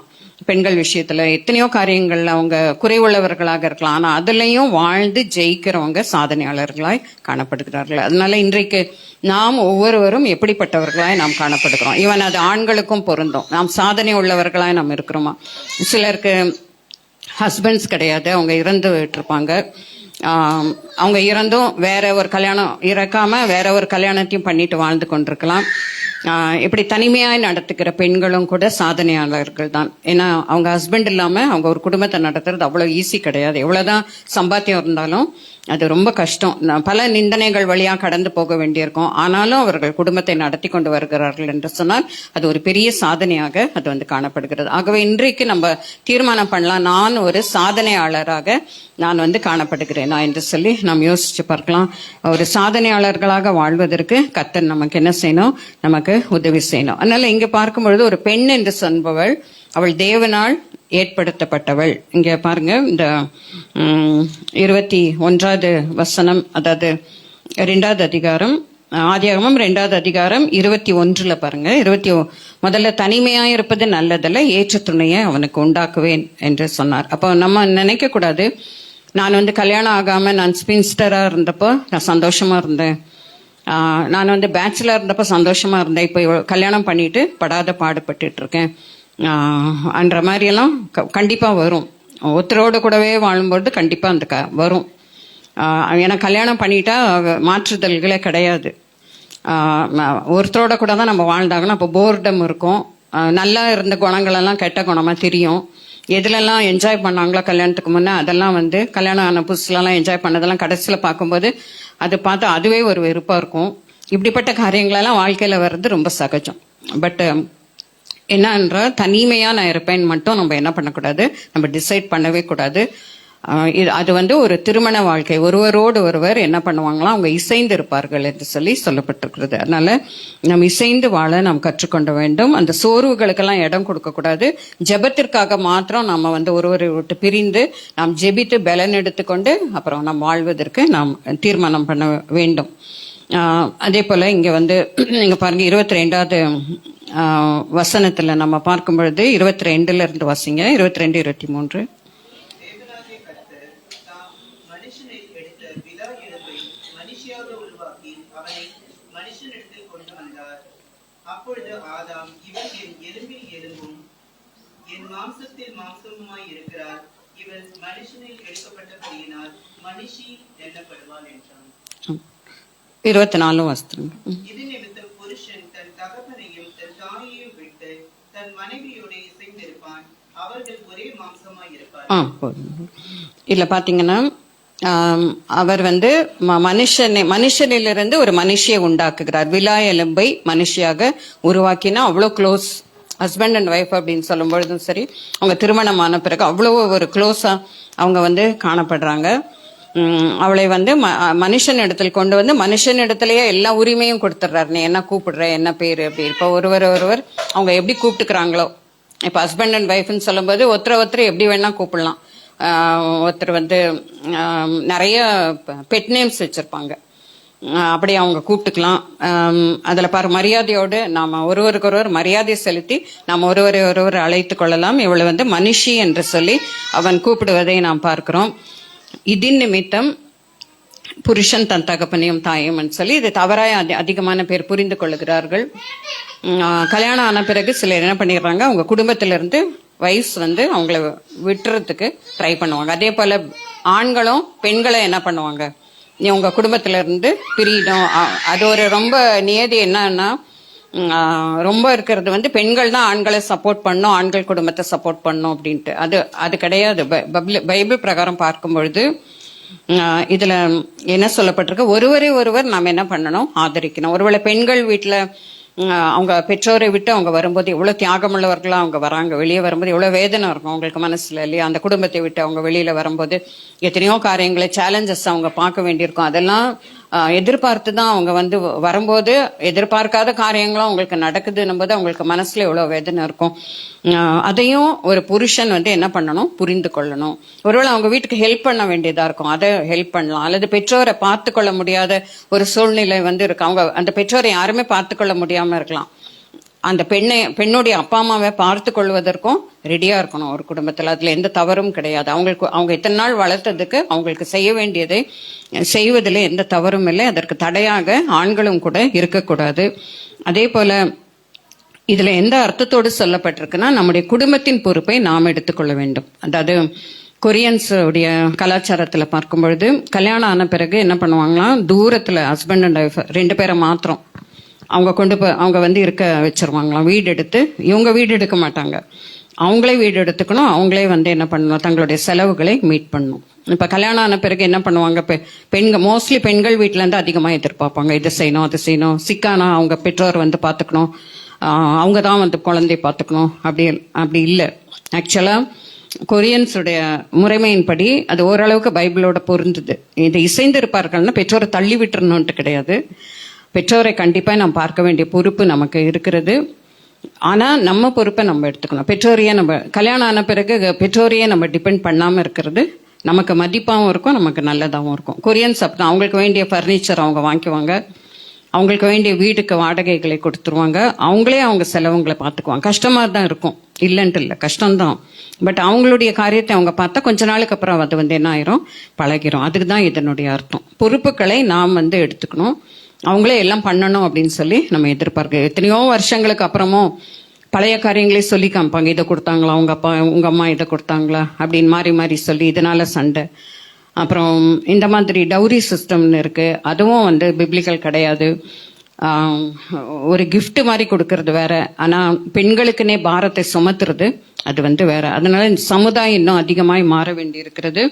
பெண்கள் விஷயத்துல எத்தனையோ காரியங்கள்ல அவங்க குறைவுள்ளவர்களாக இருக்கலாம். ஆனா அதுலயும் வாழ்ந்து ஜெயிக்கிறவங்க சாதனையாளர்களாய் காணப்படுகிறார்கள். அதனால இன்றைக்கு நாம் ஒவ்வொருவரும் எப்படிப்பட்டவர்களாய் நாம் காணப்படுகிறோம். ஈவன் அது ஆண்களுக்கும் பொருந்தும். நாம் சாதனை உள்ளவர்களாய் நாம் இருக்கிறோமா? சிலருக்கு ஹஸ்பண்ட்ஸ் கிடையாது, அவங்க இறந்து விட்டுருப்பாங்க. அவங்க இறந்தும் வேற ஒரு கல்யாணம் இறக்காம வேற ஒரு கல்யாணத்தையும் பண்ணிட்டு வாழ்ந்து கொண்டிருக்கலாம். இப்படி தனிமையாய் நடத்துக்கிற பெண்களும் கூட சாதனையாளர்கள் தான். ஏன்னா அவங்க ஹஸ்பண்ட் இல்லாம அவங்க ஒரு குடும்பத்தை நடத்துறது அவ்வளவு ஈஸி கிடையாது. எவ்வளவுதான் சம்பாத்தியம் இருந்தாலும் அது ரொம்ப கஷ்டம். பல நிந்தனைகள் வழியா கடந்து போக வேண்டியிருக்கும். ஆனாலும் அவர்கள் குடும்பத்தை நடத்தி கொண்டு வருகிறார்கள் என்று சொன்னால் அது ஒரு பெரிய சாதனையாக அது வந்து காணப்படுகிறது. ஆகவே இன்றைக்கு நம்ம தீர்மானம் பண்ணலாம், நான் ஒரு சாதனையாளராக நான் வந்து காணப்படுகிறேனா என்று சொல்லி நாம் யோசிச்சு பார்க்கலாம். ஒரு சாதனையாளர்களாக வாழ்வதற்கு கர்த்தர் நமக்கு என்ன செய்யணும், நமக்கு உதவி செய்யணும். அதனால இங்க பார்க்கும் பொழுது ஒரு பெண் என்று சொல்பவள் அவள் தேவனால் ஏற்படுத்தப்பட்டவள். இங்க பாருங்க, இந்த 21வது வசனம், அதாவது 2வது அதிகாரம், ஆதியாகமம் 2வது அதிகாரம் 21 பாருங்க. முதல்ல தனிமையா இருப்பது நல்லதல்ல, ஏற்ற துணையை அவனுக்கு உண்டாக்குவேன் என்று சொன்னார். அப்போ நம்ம நினைக்க கூடாது, நான் வந்து கல்யாணம் ஆகாம நான் ஸ்பின்ஸ்டரா இருந்தப்போ நான் சந்தோஷமா இருந்தேன், நான் வந்து பேச்சுலர் இருந்தப்போ சந்தோஷமா இருந்தேன், இப்போ கல்யாணம் பண்ணிட்டு படாத பாடுபட்டு இருக்கேன் என்ற மாதிரியெல்லாம் கண்டிப்பாக வரும். ஒருத்தரோடு கூடவே வாழும்போது கண்டிப்பாக அந்த வரும். ஏன்னா கல்யாணம் பண்ணிட்டா மாற்றுதல்களே கிடையாது. ஒருத்தரோட கூட தான் நம்ம வாழ்ந்தாங்கன்னா அப்போ போர்டம் இருக்கும். நல்லா இருந்த குணங்களெல்லாம் கெட்ட குணமாக தெரியும். எதுலெல்லாம் என்ஜாய் பண்ணாங்களோ கல்யாணத்துக்கு முன்னே அதெல்லாம் வந்து கல்யாணம் ஆன புதுசுலலாம் என்ஜாய் பண்ணதெல்லாம் கடைசியில் பார்க்கும்போது அது பார்த்தா அதுவே ஒரு வெறுப்பாக இருக்கும். இப்படிப்பட்ட காரியங்களெல்லாம் வாழ்க்கையில் வர்றது ரொம்ப சகஜம். பட் என்னன்ற தனிமையாக நான் இருப்பேன் மட்டும் நம்ம என்ன பண்ணக்கூடாது, நம்ம டிசைட் பண்ணவே கூடாது. அது வந்து ஒரு திருமண வாழ்க்கை, ஒருவரோடு ஒருவர் என்ன பண்ணுவாங்களாம், அவங்க இசைந்து இருப்பார்கள் என்று சொல்லி சொல்லப்பட்டிருக்கிறது. அதனால நாம் இசைந்து வாழ நாம் கற்றுக்கொள்ள வேண்டும். அந்த சோர்வுகளுக்கெல்லாம் இடம் கொடுக்க கூடாது. ஜெபத்திற்காக மாத்திரம் நம்ம வந்து ஒருவரை விட்டு பிரிந்து நாம் ஜெபித்து பலன் எடுத்துக்கொண்டு அப்புறம் நாம் வாழ்வதற்கு நாம் தீர்மானம் பண்ண வேண்டும். அதே போல இங்க வந்து நீங்க பாருங்க 22வது வசனத்துல நம்ம பார்க்கும் பொழுது 22ல இருந்து வாசிங்க, 22, 23. அப்பொழுது ஆதாம், இவன் என் எலும்பில் எலும்பும் என் மாம்சத்தில் மாம்சமுமாய் இருக்கிறார், இவன் மனுஷனில் எடுக்கப்பட்டபடியினால் மனுஷி எண்ணப்படுவாள் என்றான். 24 வசனம். இது நிமித்தம் புருஷன் தன் தகப்பனையும் தன் தாயையும் விட்டு தன் மனைவியோடு இசைந்திருப்பான், அவர்கள் ஒரே மாம்சமாய் இருப்பார். இல்ல பாத்தீங்கன்னா அவர் வந்து மனுஷனிலிருந்து ஒரு மனுஷியை உண்டாக்குகிறார். விலா எலும்பை மனுஷியாக உருவாக்கினா அவ்வளோ க்ளோஸ், ஹஸ்பண்ட் அண்ட் ஒய்ஃப் அப்படின்னு சொல்லும் பொழுதும் சரி, அவங்க திருமணமான பிறகு அவ்வளோ ஒரு க்ளோஸா அவங்க வந்து காணப்படுறாங்க. அவளை வந்து மனுஷன் இடத்தில் கொண்டு வந்து மனுஷன் இடத்துலயே எல்லா உரிமையும் கொடுத்துட்றாரு. நீ என்ன கூப்பிடுற, என்ன பேரு அப்படி. இப்போ ஒருவர் அவங்க எப்படி கூப்பிட்டுக்கிறாங்களோ, இப்போ ஹஸ்பண்ட் அண்ட் ஒய்ஃப்னு சொல்லும்போது ஒருத்தர் எப்படி வேணா கூப்பிடலாம். ஒருத்தர் வந்து நிறைய பெட் நேம்ஸ் வச்சிருப்பாங்க, அப்படி அவங்க கூப்பிட்டுக்கலாம். அதுல பாரு, மரியாதையோடு நாம ஒருவருக்கொருவர் மரியாதை செலுத்தி நாம் ஒருவர் அழைத்து கொள்ளலாம். இவளை வந்து மனுஷி என்று சொல்லி அவன் கூப்பிடுவதை நாம் பார்க்கிறோம். இதின் நிமித்தம் புருஷன் தன் தகப்பனையும் தாயும் சொல்லி இது தவறாய் அதிகமான பேர் புரிந்து கொள்ளுகிறார்கள். கல்யாணம் ஆன பிறகு சிலர் என்ன பண்ணிடுறாங்க, அவங்க குடும்பத்திலிருந்து வயசு வந்து அவங்கள விட்டுறதுக்கு ட்ரை பண்ணுவாங்க. அதே போல ஆண்களும் பெண்களை என்ன பண்ணுவாங்க, நீ உங்க குடும்பத்துல இருந்து பிரியிடும். அது ஒரு ரொம்ப நியதி என்னன்னா, ரொம்ப இருக்கிறது வந்து பெண்கள் தான் ஆண்களை சப்போர்ட் பண்ணும், ஆண்கள் குடும்பத்தை சப்போர்ட் பண்ணும் அப்படின்ட்டு. அது கிடையாது. பைபிள் பிரகாரம் பார்க்கும் பொழுது இதுல என்ன சொல்லப்பட்டிருக்கு, ஒருவர் நாம் என்ன பண்ணணும், ஆதரிக்கணும். ஒருவேளை பெண்கள் வீட்டுல அவங்க பெற்றோரை விட்டு அவங்க வரும்போது எவ்வளவு தியாகமுள்ளவர்களா அவங்க வராங்க, வெளியே வரும்போது எவ்வளவு வேதனை இருக்கும் அவங்களுக்கு மனசுல இல்லையா. அந்த குடும்பத்தை விட்டு அவங்க வெளியில வரும்போது எத்தனையோ காரியங்களை சேலஞ்சஸ் அவங்க பார்க்க வேண்டியிருக்கும். அதெல்லாம் எதிர்பார்த்து தான் அவங்க வந்து வரும்போது எதிர்பார்க்காத காரியங்களும் அவங்களுக்கு நடக்குதுன்னும் போது அவங்களுக்கு மனசுல எவ்வளவு வேதனை இருக்கும். அதையும் ஒரு புருஷன் வந்து என்ன பண்ணணும், புரிந்து கொள்ளணும். ஒருவேளை அவங்க வீட்டுக்கு ஹெல்ப் பண்ண வேண்டியதா இருக்கும், அதை ஹெல்ப் பண்ணலாம். அல்லது பெற்றோரை பார்த்து கொள்ள முடியாத ஒரு சூழ்நிலை வந்து இருக்கு, அவங்க அந்த பெற்றோரை யாருமே பார்த்து கொள்ள முடியாம இருக்கலாம். அந்த பெண்ணுடைய அப்பா அம்மாவை பார்த்து கொள்வதற்கும் ரெடியா இருக்கணும் ஒரு குடும்பத்துல. அதுல எந்த தவறும் கிடையாது. அவங்க இத்தனை நாள் வளர்த்ததுக்கு அவங்களுக்கு செய்ய வேண்டியதை செய்வதில் எந்த தவறும் இல்லை. அதற்கு தடையாக ஆண்களும் கூட இருக்கக்கூடாது. அதே போல இதுல எந்த அர்த்தத்தோடு சொல்லப்பட்டிருக்குன்னா, நம்முடைய குடும்பத்தின் பொறுப்பை நாம் எடுத்துக்கொள்ள வேண்டும். அதாவது கொரியன்ஸ் உடைய கலாச்சாரத்துல பார்க்கும் பொழுது கல்யாணம் ஆன பிறகு என்ன பண்ணுவாங்களாம், தூரத்துல ஹஸ்பண்ட் அண்ட் ஒய்ஃப் 2 பேரை மாத்திரம் அவங்க அவங்க வந்து இருக்க வச்சிருவாங்களாம். வீடு எடுத்து, இவங்க வீடு எடுக்க மாட்டாங்க, அவங்களே வீடு எடுத்துக்கணும். அவங்களே வந்து என்ன பண்ணணும், தங்களுடைய செலவுகளை மீட் பண்ணணும். இப்ப கல்யாணம் ஆன பிறகு என்ன பண்ணுவாங்க, மோஸ்ட்லி பெண்கள் வீட்டுல இருந்து அதிகமா எதிர்பார்ப்பாங்க, இது செய்யணும் அது செய்யணும். சிக்கானா அவங்க பெற்றோர் வந்து பாத்துக்கணும், அவங்க தான் வந்து குழந்தைய பாத்துக்கணும். அப்படி இல்லை. ஆக்சுவலா கொரியன்ஸுடைய முறைமையின்படி அது ஓரளவுக்கு பைபிளோட பொருந்துது. இது இசைந்து இருப்பார்கள்னா பெற்றோரை தள்ளி விட்டுறணும்ட்டு கிடையாது. பெற்றோரை கண்டிப்பா நாம் பார்க்க வேண்டிய பொறுப்பு நமக்கு இருக்கிறது. ஆனா நம்ம பொறுப்பை நம்ம எடுத்துக்கணும். பெற்றோரையே நம்ம கல்யாணம் ஆன பிறகு பெற்றோரையே நம்ம டிபெண்ட் பண்ணாம இருக்கிறது நமக்கு மதிப்பாகவும் இருக்கும், நமக்கு நல்லதாகவும் இருக்கும். கொரியன்ஸ் அப்படி அவங்களுக்கு வேண்டிய ஃபர்னிச்சர் அவங்க வாங்கிக்குவாங்க, அவங்களுக்கு வேண்டிய வீட்டுக்கு வாடகைகளை கொடுத்துருவாங்க, அவங்களே அவங்க செலவுங்களை பார்த்துக்குவாங்க. கஷ்டமா தான் இருக்கும், இல்லைன்ட்டு இல்லை, கஷ்டம்தான். பட் அவங்களுடைய காரியத்தை அவங்க பார்த்தா கொஞ்ச நாளுக்கு அப்புறம் அது வந்து என்ன ஆயிரும், பழகிரும். அதுக்கு தான் இதனுடைய அர்த்தம். பொறுப்புகளை நாம் வந்து எடுத்துக்கணும், அவங்களே எல்லாம் பண்ணணும் அப்படின்னு சொல்லி நம்ம எதிர்பார்க்க. எத்தனையோ வருஷங்களுக்கு அப்புறமும் பழைய காரியங்களே சொல்லி காமிப்பாங்க, இதை கொடுத்தாங்களா உங்க அப்பா உங்க அம்மா, இதை கொடுத்தாங்களா அப்படின்னு மாறி சொல்லி இதனால சண்டை. அப்புறம் இந்த மாதிரி டவுரி சிஸ்டம்னு இருக்கு, அதுவும் வந்து பிப்ளிக்கல் கிடையாது. ஒரு கிஃப்ட் மாதிரி கொடுக்கறது வேற, ஆனா பெண்களுக்குன்னே பாரத்தை சுமத்துறது அது வந்து வேற. அதனால இந்த சமுதாயம் இன்னும் அதிகமாய் மாற வேண்டி இருக்கிறது.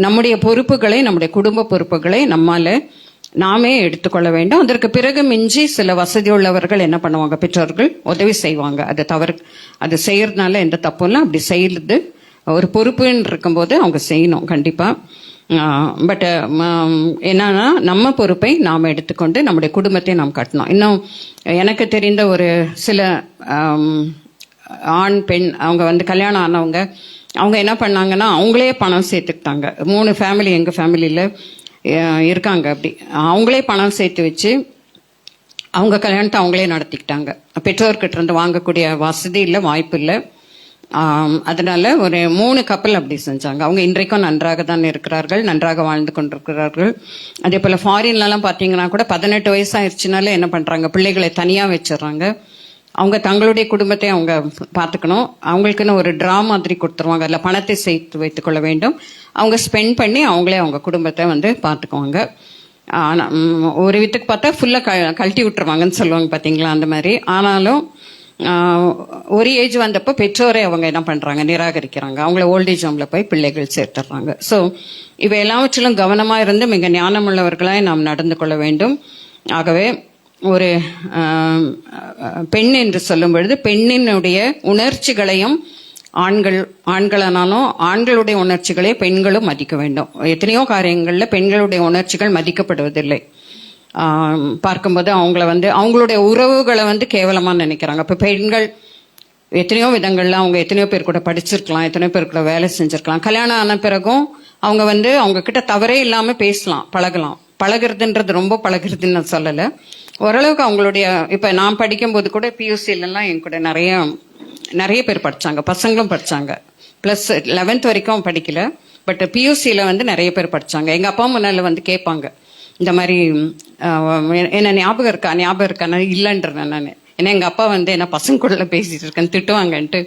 நம்முடைய பொறுப்புகளை, நம்முடைய குடும்ப பொறுப்புகளை நம்மால நாமே எடுத்துக்கொள்ள வேண்டும். அதற்கு பிறகு மிஞ்சி சில வசதி உள்ளவர்கள் என்ன பண்ணுவாங்க, பெற்றோர்கள் உதவி செய்வாங்க. அது தவறு, அது செய்யறதுனால எந்த தப்பும் இல்லை. அப்படி செய்யறது ஒரு பொறுப்புன்னு இருக்கும்போது அவங்க செய்யணும் கண்டிப்பாக. பட் என்னன்னா நம்ம பொறுப்பை நாம் எடுத்துக்கொண்டு நம்முடைய குடும்பத்தை நாம் கட்டணும். இன்னும் எனக்கு தெரிந்த ஒரு சில ஆண் பெண் அவங்க வந்து கல்யாணம் ஆனவங்க அவங்க என்ன பண்ணாங்கன்னா அவங்களே பணம் சேர்த்துக்கிட்டாங்க. 3 ஃபேமிலி எங்கள் ஃபேமிலியில் இருக்காங்க. அப்படி அவங்களே பணம் சேர்த்து வச்சு அவங்க கல்யாணத்தை அவங்களே நடத்திக்கிட்டாங்க. பெற்றோர்கிட்ட இருந்து வாங்கக்கூடிய வசதி இல்லை, வாய்ப்பு இல்லை. அதனால ஒரு 3 கப்பல் அப்படி செஞ்சாங்க. அவங்க இன்றைக்கும் நன்றாக தான் இருக்கிறார்கள், நன்றாக வாழ்ந்து கொண்டிருக்கிறார்கள். அதே போல் ஃபாரின்லலாம் பார்த்தீங்கன்னா கூட 18 வயசாயிருச்சுனால என்ன பண்ணுறாங்க, பிள்ளைகளை தனியாக வச்சிடுறாங்க. அவங்க தங்களுடைய குடும்பத்தை அவங்க பார்த்துக்கணும். அவங்களுக்குன்னு ஒரு ட்ரா மாதிரி கொடுத்துருவாங்க, அதில் பணத்தை சேர்த்து வைத்துக்கொள்ள வேண்டும். அவங்க ஸ்பெண்ட் பண்ணி அவங்களே அவங்க குடும்பத்தை வந்து பார்த்துக்குவாங்க. ஒரு விதத்துக்கு பார்த்தா ஃபுல்லாக கழட்டி விட்டுருவாங்கன்னு சொல்லுவாங்க பார்த்தீங்களா, அந்த மாதிரி. ஆனாலும் ஒரு ஏஜ் வந்தப்போ பெற்றோரை அவங்க என்ன பண்ணுறாங்க, நிராகரிக்கிறாங்க. அவங்கள ஓல்டேஜ் ஹோமில் போய் பிள்ளைகள் சேர்த்துடுறாங்க. ஸோ இவை எல்லாவற்றிலும் கவனமாக இருந்து மிக ஞானமுள்ளவர்களாய் நாம் நடந்து கொள்ள வேண்டும். ஆகவே ஒரு பெண் என்று சொல்லும் பொழுது பெண்ணினுடைய உணர்ச்சிகளையும் ஆண்களானாலும் ஆண்களுடைய உணர்ச்சிகளை பெண்களும் மதிக்க வேண்டும். எத்தனையோ காரியங்களில் பெண்களுடைய உணர்ச்சிகள் மதிக்கப்படுவதில்லை. பார்க்கும்போது அவங்கள வந்து அவங்களுடைய உறவுகளை வந்து கேவலமாக நினைக்கிறாங்க. இப்போ பெண்கள் எத்தனையோ விதங்களில் அவங்க எத்தனையோ பேர் கூட படிச்சிருக்கலாம், எத்தனையோ பேர் கூட வேலை செஞ்சுருக்கலாம். கல்யாணம் ஆன பிறகும் அவங்க வந்து அவங்க கிட்ட தவறே இல்லாமல் பேசலாம், பழகலாம். பழகிறதுன்றது ரொம்ப பழகிறதுன்னு நான் சொல்லலை, ஓரளவுக்கு அவங்களுடைய. இப்போ நான் படிக்கும்போது கூட பியூசிலெல்லாம் என் கூட நிறைய பேர் படித்தாங்க, பசங்களும் படித்தாங்க. +11 வரைக்கும் படிக்கல, பட் பியூசியில் வந்து நிறைய பேர் படித்தாங்க. எங்கள் அப்பா முன்னால் வந்து கேட்பாங்க, இந்த மாதிரி என்ன ஞாபகம் இருக்கான்னு இல்லைன்றேன் நான். ஏன்னா எங்கள் அப்பா வந்து என்ன பசங்களுக்குள்ள பேசிட்டு இருக்கேன்னு திட்டுவாங்கன்ட்டு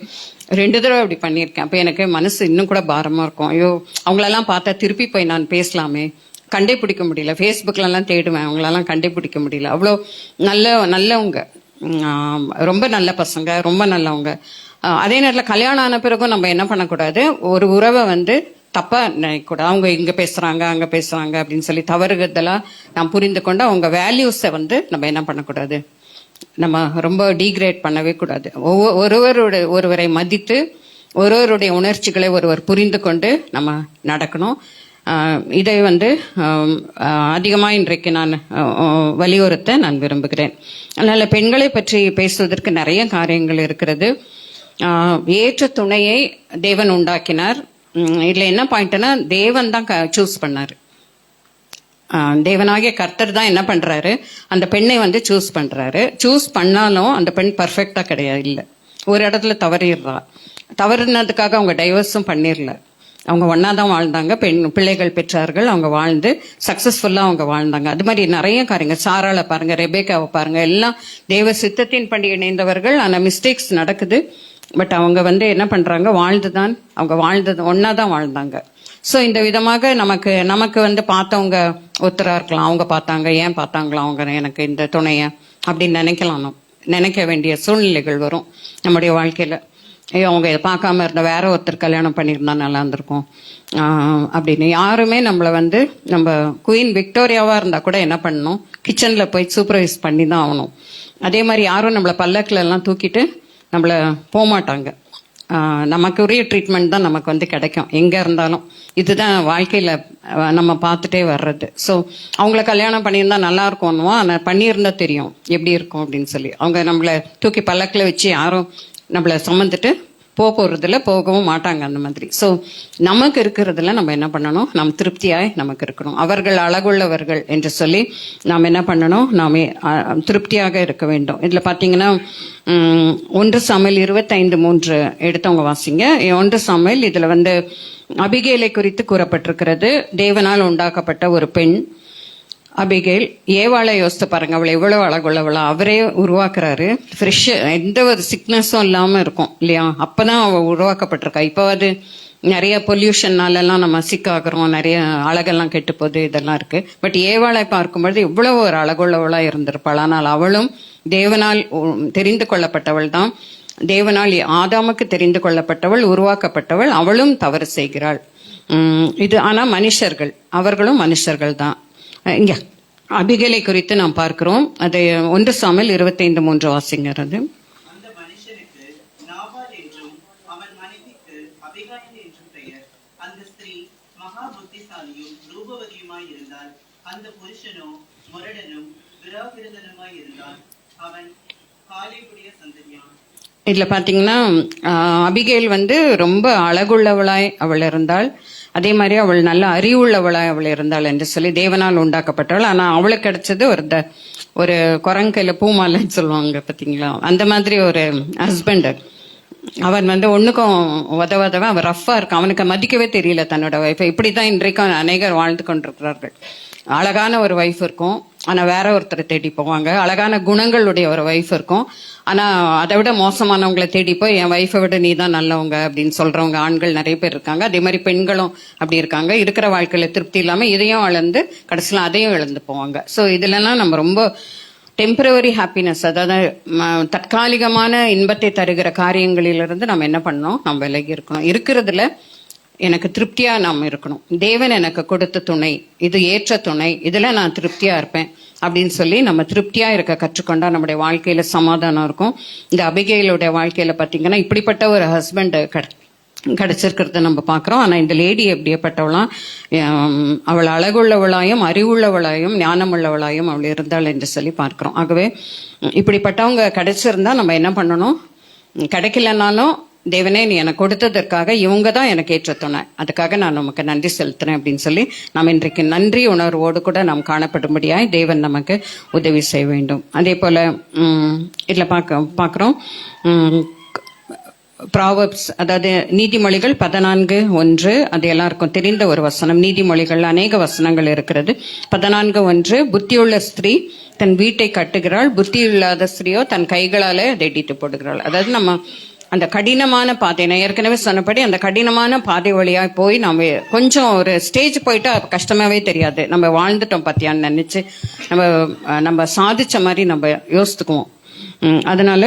2 தடவை அப்படி பண்ணியிருக்கேன். அப்போ எனக்கு மனசு இன்னும் கூட பாரமாக இருக்கும். ஐயோ அவங்களெல்லாம் பார்த்தா திருப்பி போய் நான் பேசலாமே, கண்டே பிடிக்க முடியல. ஃபேஸ்புக்லலாம் தேடுவேன், அவங்களெல்லாம் கண்டே பிடிக்க முடியல. அவ்வளோ நல்லவங்க, ரொம்ப நல்ல பசங்க, ரொம்ப நல்லவங்க. அதே நேரத்தில் கல்யாணம் ஆன பிறகும் நம்ம என்ன பண்ணக்கூடாது, ஒரு உறவை வந்து தப்பா நினைக்கக்கூடாது. அவங்க இங்க பேசுறாங்க அங்க பேசுறாங்க அப்படின்னு சொல்லி தவறுதெல்லாம் நாம் புரிந்து கொண்டு அவங்க வேல்யூஸை வந்து நம்ம என்ன பண்ணக்கூடாது, நம்ம ரொம்ப டீக்ரேட் பண்ணவே கூடாது. ஒருவரை மதித்து ஒருவருடைய உணர்ச்சிகளை ஒருவர் புரிந்து கொண்டு நம்ம நடக்கணும். இதை வந்து அதிகமாக இன்றைக்கு நான் வலியுறுத்த நான் விரும்புகிறேன். அதனால பெண்களை பற்றி பேசுவதற்கு நிறைய காரியங்கள் இருக்கிறது. ஏற்ற துணையை தேவன் உண்டாக்கினார். இதில் என்ன பாயிண்ட்னா, தேவன் தான் சூஸ் பண்ணாரு. தேவனாகிய கர்த்தர் தான் என்ன பண்றாரு, அந்த பெண்ணை வந்து சூஸ் பண்றாரு. சூஸ் பண்ணாலும் அந்த பெண் பர்ஃபெக்டா கிடையாது, இல்லை, ஒரு இடத்துல தவறிடுறா. தவறுனதுக்காக அவங்க டைவர்ஸும் பண்ணிடல, அவங்க ஒன்னா தான் வாழ்ந்தாங்க, பிள்ளைகள் பெற்றார்கள், அவங்க வாழ்ந்து சக்சஸ்ஃபுல்லா அவங்க வாழ்ந்தாங்க. அது மாதிரி நிறைய காரியங்கள், சாராளை பாருங்க, ரெபேக்காவை பாருங்க, எல்லாம் தேவ சித்தத்தின் படி இணைந்தவர்கள். ஆனால் மிஸ்டேக்ஸ் நடக்குது, பட் அவங்க வந்து என்ன பண்றாங்க, அவங்க வாழ்ந்தது ஒன்னா தான் வாழ்ந்தாங்க. ஸோ இந்த விதமாக நமக்கு வந்து பார்த்தவங்க ஒருத்தரா இருக்கலாம், அவங்க பார்த்தாங்க, ஏன் பார்த்தாங்களா அவங்க எனக்கு இந்த துணைய அப்படின்னு நினைக்க வேண்டிய சூழ்நிலைகள் வரும் நம்முடைய வாழ்க்கையில. ஐயோ அவங்க இதை பார்க்காம இருந்த வேற ஒருத்தர் கல்யாணம் பண்ணியிருந்தா நல்லா இருந்திருக்கும் அப்படின்னு. யாருமே நம்மளை வந்து, நம்ம குயின் விக்டோரியாவா இருந்தா கூட என்ன பண்ணணும், கிச்சன்ல போய் சூப்பர்வைஸ் பண்ணி தான் ஆகணும். அதே மாதிரி யாரும் நம்மளை பல்லக்கில் எல்லாம் தூக்கிட்டு நம்மளை போகமாட்டாங்க. நமக்கு உரிய ட்ரீட்மெண்ட் தான் நமக்கு வந்து கிடைக்கும் எங்கே இருந்தாலும். இதுதான் வாழ்க்கையில் நம்ம பார்த்துட்டே வர்றது. ஸோ அவங்கள கல்யாணம் பண்ணியிருந்தா நல்லா இருக்கும்னுவோம், ஆனால் பண்ணியிருந்தா தெரியும் எப்படி இருக்கும் அப்படின்னு சொல்லி. அவங்க நம்மளை தூக்கி பல்லக்கில் வச்சு யாரும் நம்மளை சுமந்துட்டு போகிறதுல போகவும் மாட்டாங்க அந்த மாதிரி. ஸோ நமக்கு இருக்கிறதுல நம்ம என்ன பண்ணணும், நம்ம திருப்தியாய் நமக்கு இருக்கணும். அவர்கள் அழகுள்ளவர்கள் என்று சொல்லி நாம் என்ன பண்ணணும், நாமே திருப்தியாக இருக்க வேண்டும். இதில் பார்த்தீங்கன்னா 1 சாமுவேல் 25:3 எடுத்தவங்க வாசிங்க. 1 சாமுவேல் இதில் வந்து அபிகேலை குறித்து கூறப்பட்டிருக்கிறது. தேவனால் உண்டாக்கப்பட்ட ஒரு பெண் அபிகேல். ஏவாளை யோசித்து பாருங்க, அவளை எவ்வளவு அழகுள்ளவளா அவரே உருவாக்குறாரு. ஃப்ரெஷ், எந்த ஒரு சிக்னஸும் இல்லாம இருக்கும் இல்லையா, அப்பதான் அவள் உருவாக்கப்பட்டிருக்கா. இப்போ அது நிறைய பொல்யூஷன்னாலெல்லாம் நம்ம சிக்காகிறோம், நிறைய அழகெல்லாம் கெட்டு போகுது, இதெல்லாம் இருக்கு. பட் ஏவாளை பார்க்கும்பொழுது எவ்வளவு ஒரு அழகுள்ளவளா இருந்திருப்பாள். ஆனால் அவளும் தேவனால் தெரிந்து கொள்ளப்பட்டவள் தான். தேவனால் ஆதாமுக்கு தெரிந்து கொள்ளப்பட்டவள், உருவாக்கப்பட்டவள். அவளும் தவறு செய்கிறாள். இது ஆனா மனுஷர்கள், அவர்களும் மனுஷர்கள் தான். இங்க அபிகேலை குறித்து நாம் பார்க்கிறோம். அது 1 சாமுவேல் 25:3 வாசிங்கிறது. அந்த மனுஷனுக்கு நாபால் என்றும் அவன் மனைவிக்கு அபிகாயில் அந்த ஸ்திரீ மகா புத்திசாலியும் ரூபவதியுமாய் இருந்தாள். அந்த புருஷனோ முரடனும் விராகிருதனுமாய் இருந்தான். அவன் காலேபுடைய சந்ததியான். இதுல பாத்தீங்கன்னா அபிகேல் வந்து ரொம்ப அழகுள்ளவளாய் அவள் இருந்தாள். அதே மாதிரி அவள் நல்ல அறிவுள்ளவளாய் அவள் இருந்தாள் என்று சொல்லி தேவனால் உண்டாக்கப்பட்டவள். ஆனா அவளுக்கு கிடைச்சது ஒரு குரங்கையில பூமாலைன்னு சொல்லுவாங்க பாத்தீங்களா, அந்த மாதிரி ஒரு ஹஸ்பண்ட். அவன் வந்து ஒண்ணுக்கும் உதவாதவன், அவன் ரஃபா இருக்கான். அவனுக்கு மதிக்கவே தெரியல தன்னோட ஒய்ஃபை. இப்படிதான் இன்றைக்கும் அநேகர் வாழ்ந்து கொண்டிருக்கிறார்கள். அழகான ஒரு ஒய்ஃப் இருக்கும், ஆனா வேற ஒருத்தரை தேடி போவாங்க. அழகான குணங்களுடைய ஒரு ஒய்ஃப் இருக்கும், ஆனா அதை விட மோசமானவங்களை தேடி போய் என் ஒய்ஃபை விட நீ தான் நல்லவங்க அப்படின்னு சொல்றவங்க ஆண்கள் நிறைய பேர் இருக்காங்க. அதே மாதிரி பெண்களும் அப்படி இருக்காங்க. இருக்கிற வாழ்க்கையில திருப்தி இல்லாம இதையும் இழந்து கடைசியில் அதையும் இழந்து போவாங்க. ஸோ இதுலலாம் நம்ம ரொம்ப டெம்பரவரி ஹாப்பினஸ், அதாவது தற்காலிகமான இன்பத்தை தருகிற காரியங்களிலிருந்து நம்ம என்ன பண்ணணும், நம்ம விலகி இருக்கணும். இருக்கிறதுல எனக்கு திருப்தியா நாம் இருக்கணும். தேவன் எனக்கு கொடுத்த துணை, இது ஏற்ற துணை, இதுல நான் திருப்தியா இருப்பேன் அப்படின்னு சொல்லி நம்ம திருப்தியா இருக்க கற்றுக்கொண்டா நம்முடைய வாழ்க்கையில சமாதானம் இருக்கும். இந்த அபிகேலுடைய வாழ்க்கையில பாத்தீங்கன்னா இப்படிப்பட்ட ஒரு ஹஸ்பண்ட் கிடைச்சிருக்கிறத நம்ம பாக்குறோம். ஆனா இந்த லேடி எப்படியப்பட்டவளாம், அவள் அழகுள்ளவளாயும் அறிவுள்ளவளாயும் ஞானமுள்ளவளாயும் அவள் இருந்தாள் என்று சொல்லி பார்க்கிறோம். ஆகவே இப்படிப்பட்டவங்க கிடைச்சிருந்தா நம்ம என்ன பண்ணணும், கிடைக்கலனாலும் தேவனே நீ எனக்கு கொடுத்ததற்காக இவங்க தான் எனக்கு ஏற்ற துணை, அதுக்காக நான் நமக்கு நன்றி செலுத்துறேன் அப்படின்னு சொல்லி நாம் இன்றைக்கு நன்றி உணர்வோடு கூட நாம் காணப்படும்படியாய் தேவன் நமக்கு உதவி செய்ய வேண்டும். அதே போல இதுல பார்க்கிறோம் ப்ராவர்ப்ஸ், அதாவது நீதிமொழிகள் 14:1, அது எல்லாருக்கும் தெரிந்த ஒரு வசனம். நீதிமொழிகள் அநேக வசனங்கள் இருக்கிறது. 14:1, புத்தியுள்ள ஸ்திரீ தன் வீட்டை கட்டுகிறாள், புத்தி இல்லாத ஸ்திரீயோ தன் கைகளால அதை இடித்து போடுகிறாள். அதாவது நம்ம அந்த கடினமான பாதை, நான் ஏற்கனவே சொன்னபடி அந்த கடினமான பாதை வழியா போய் நம்ம கொஞ்சம் ஒரு ஸ்டேஜ் போயிட்டு கஷ்டமாவே தெரியாது. நம்ம வாழ்ந்துட்டோம் பாத்தியான்னு நினைச்சு நம்ம சாதிச்ச மாதிரி நம்ம யோசித்துக்குவோம். அதனால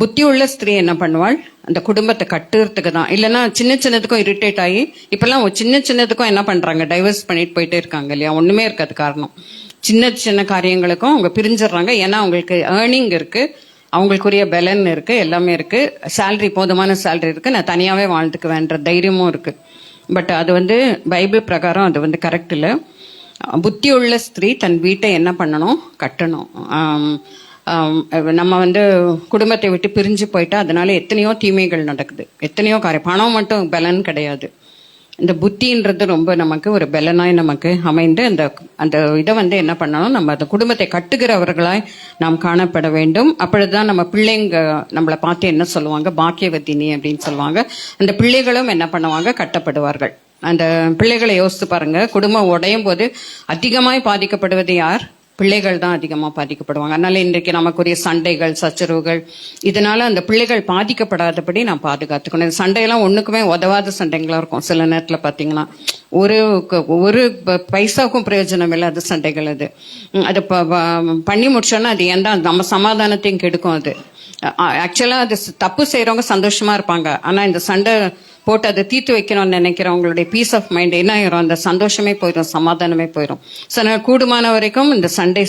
புத்தி உள்ள ஸ்திரீ என்ன பண்ணுவாள், அந்த குடும்பத்தை கட்டுறதுக்கு தான். இல்லைன்னா சின்ன சின்னதுக்கும் இரிட்டேட் ஆகி இப்பெல்லாம் சின்ன சின்னதுக்கும் என்ன பண்றாங்க, டைவர்ஸ் பண்ணிட்டு போயிட்டே இருக்காங்க இல்லையா. ஒண்ணுமே இருக்காது காரணம், சின்ன சின்ன காரியங்களுக்கும் அவங்க பிரிஞ்சிடறாங்க. ஏன்னா அவங்களுக்கு ஏர்னிங் இருக்கு, அவங்களுக்குரிய பலன் இருக்கு, எல்லாமே இருக்கு, சேலரி போதுமான சேலரி இருக்கு, நான் தனியாவே வாழ்ந்துக்குவேன்ற தைரியமும் இருக்கு. பட் அது வந்து பைபிள் பிரகாரம் அது கரெக்ட் இல்லை. புத்தி உள்ள ஸ்திரீ தன் வீட்டை என்ன பண்ணணும், கட்டணும். நம்ம குடும்பத்தை விட்டு பிரிஞ்சு போயிட்டா அதனால எத்தனையோ தீமைகள் நடக்குது, எத்தனையோ காரியம். பணம் மட்டும் பலன் கிடையாது, இந்த புத்தின்றது ரொம்ப நமக்கு ஒரு பலனாய் நமக்கு அமைந்து அந்த இதை என்ன பண்ணணும், நம்ம அந்த குடும்பத்தை கட்டுகிறவர்களாய் நாம் காணப்பட வேண்டும். அப்பொழுதுதான் நம்ம பிள்ளைங்க நம்மளை பார்த்து என்ன சொல்லுவாங்க, பாக்கியவதினி அப்படின்னு சொல்லுவாங்க. அந்த பிள்ளைகளும் என்ன பண்ணுவாங்க, கட்டப்படுவார்கள். அந்த பிள்ளைகளை யோசித்து பாருங்க, குடும்பம் உடையும் போது அதிகமாய் பாதிக்கப்படுவது யார், பிள்ளைகள் தான் அதிகமா பாதிக்கப்படுவாங்க. அதனால இன்றைக்கு நமக்குரிய சண்டைகள் சச்சரவுகள், இதனால அந்த பிள்ளைகள் பாதிக்கப்படாதபடி நாம் பாதுகாத்துக்கணும். சண்டையெல்லாம் ஒண்ணுக்குமே உதவாத சண்டைகளா இருக்கும். சில நேரத்துல பாத்தீங்கன்னா ஒரு பைசாவுக்கும் பிரயோஜனம் இல்லாத சண்டைகள். அது பண்ணி முடிச்சோன்னா அது ஏன் தான் நம்ம சமாதானத்தையும் கெடுக்கும். அது ஆக்சுவலா அது தப்பு செய்யறவங்க சந்தோஷமா இருப்பாங்க, ஆனா இந்த சண்டை போட்டு அதை தீர்த்து வைக்கணும்னு நினைக்கிறவங்களுடைய பீஸ் ஆஃப் மைண்ட் என்ன ஆயிரும், அந்த சந்தோஷமே போயிடும், சமாதானமே போயிடும். ஸோ கூடுமான வரைக்கும் இந்த சண்டை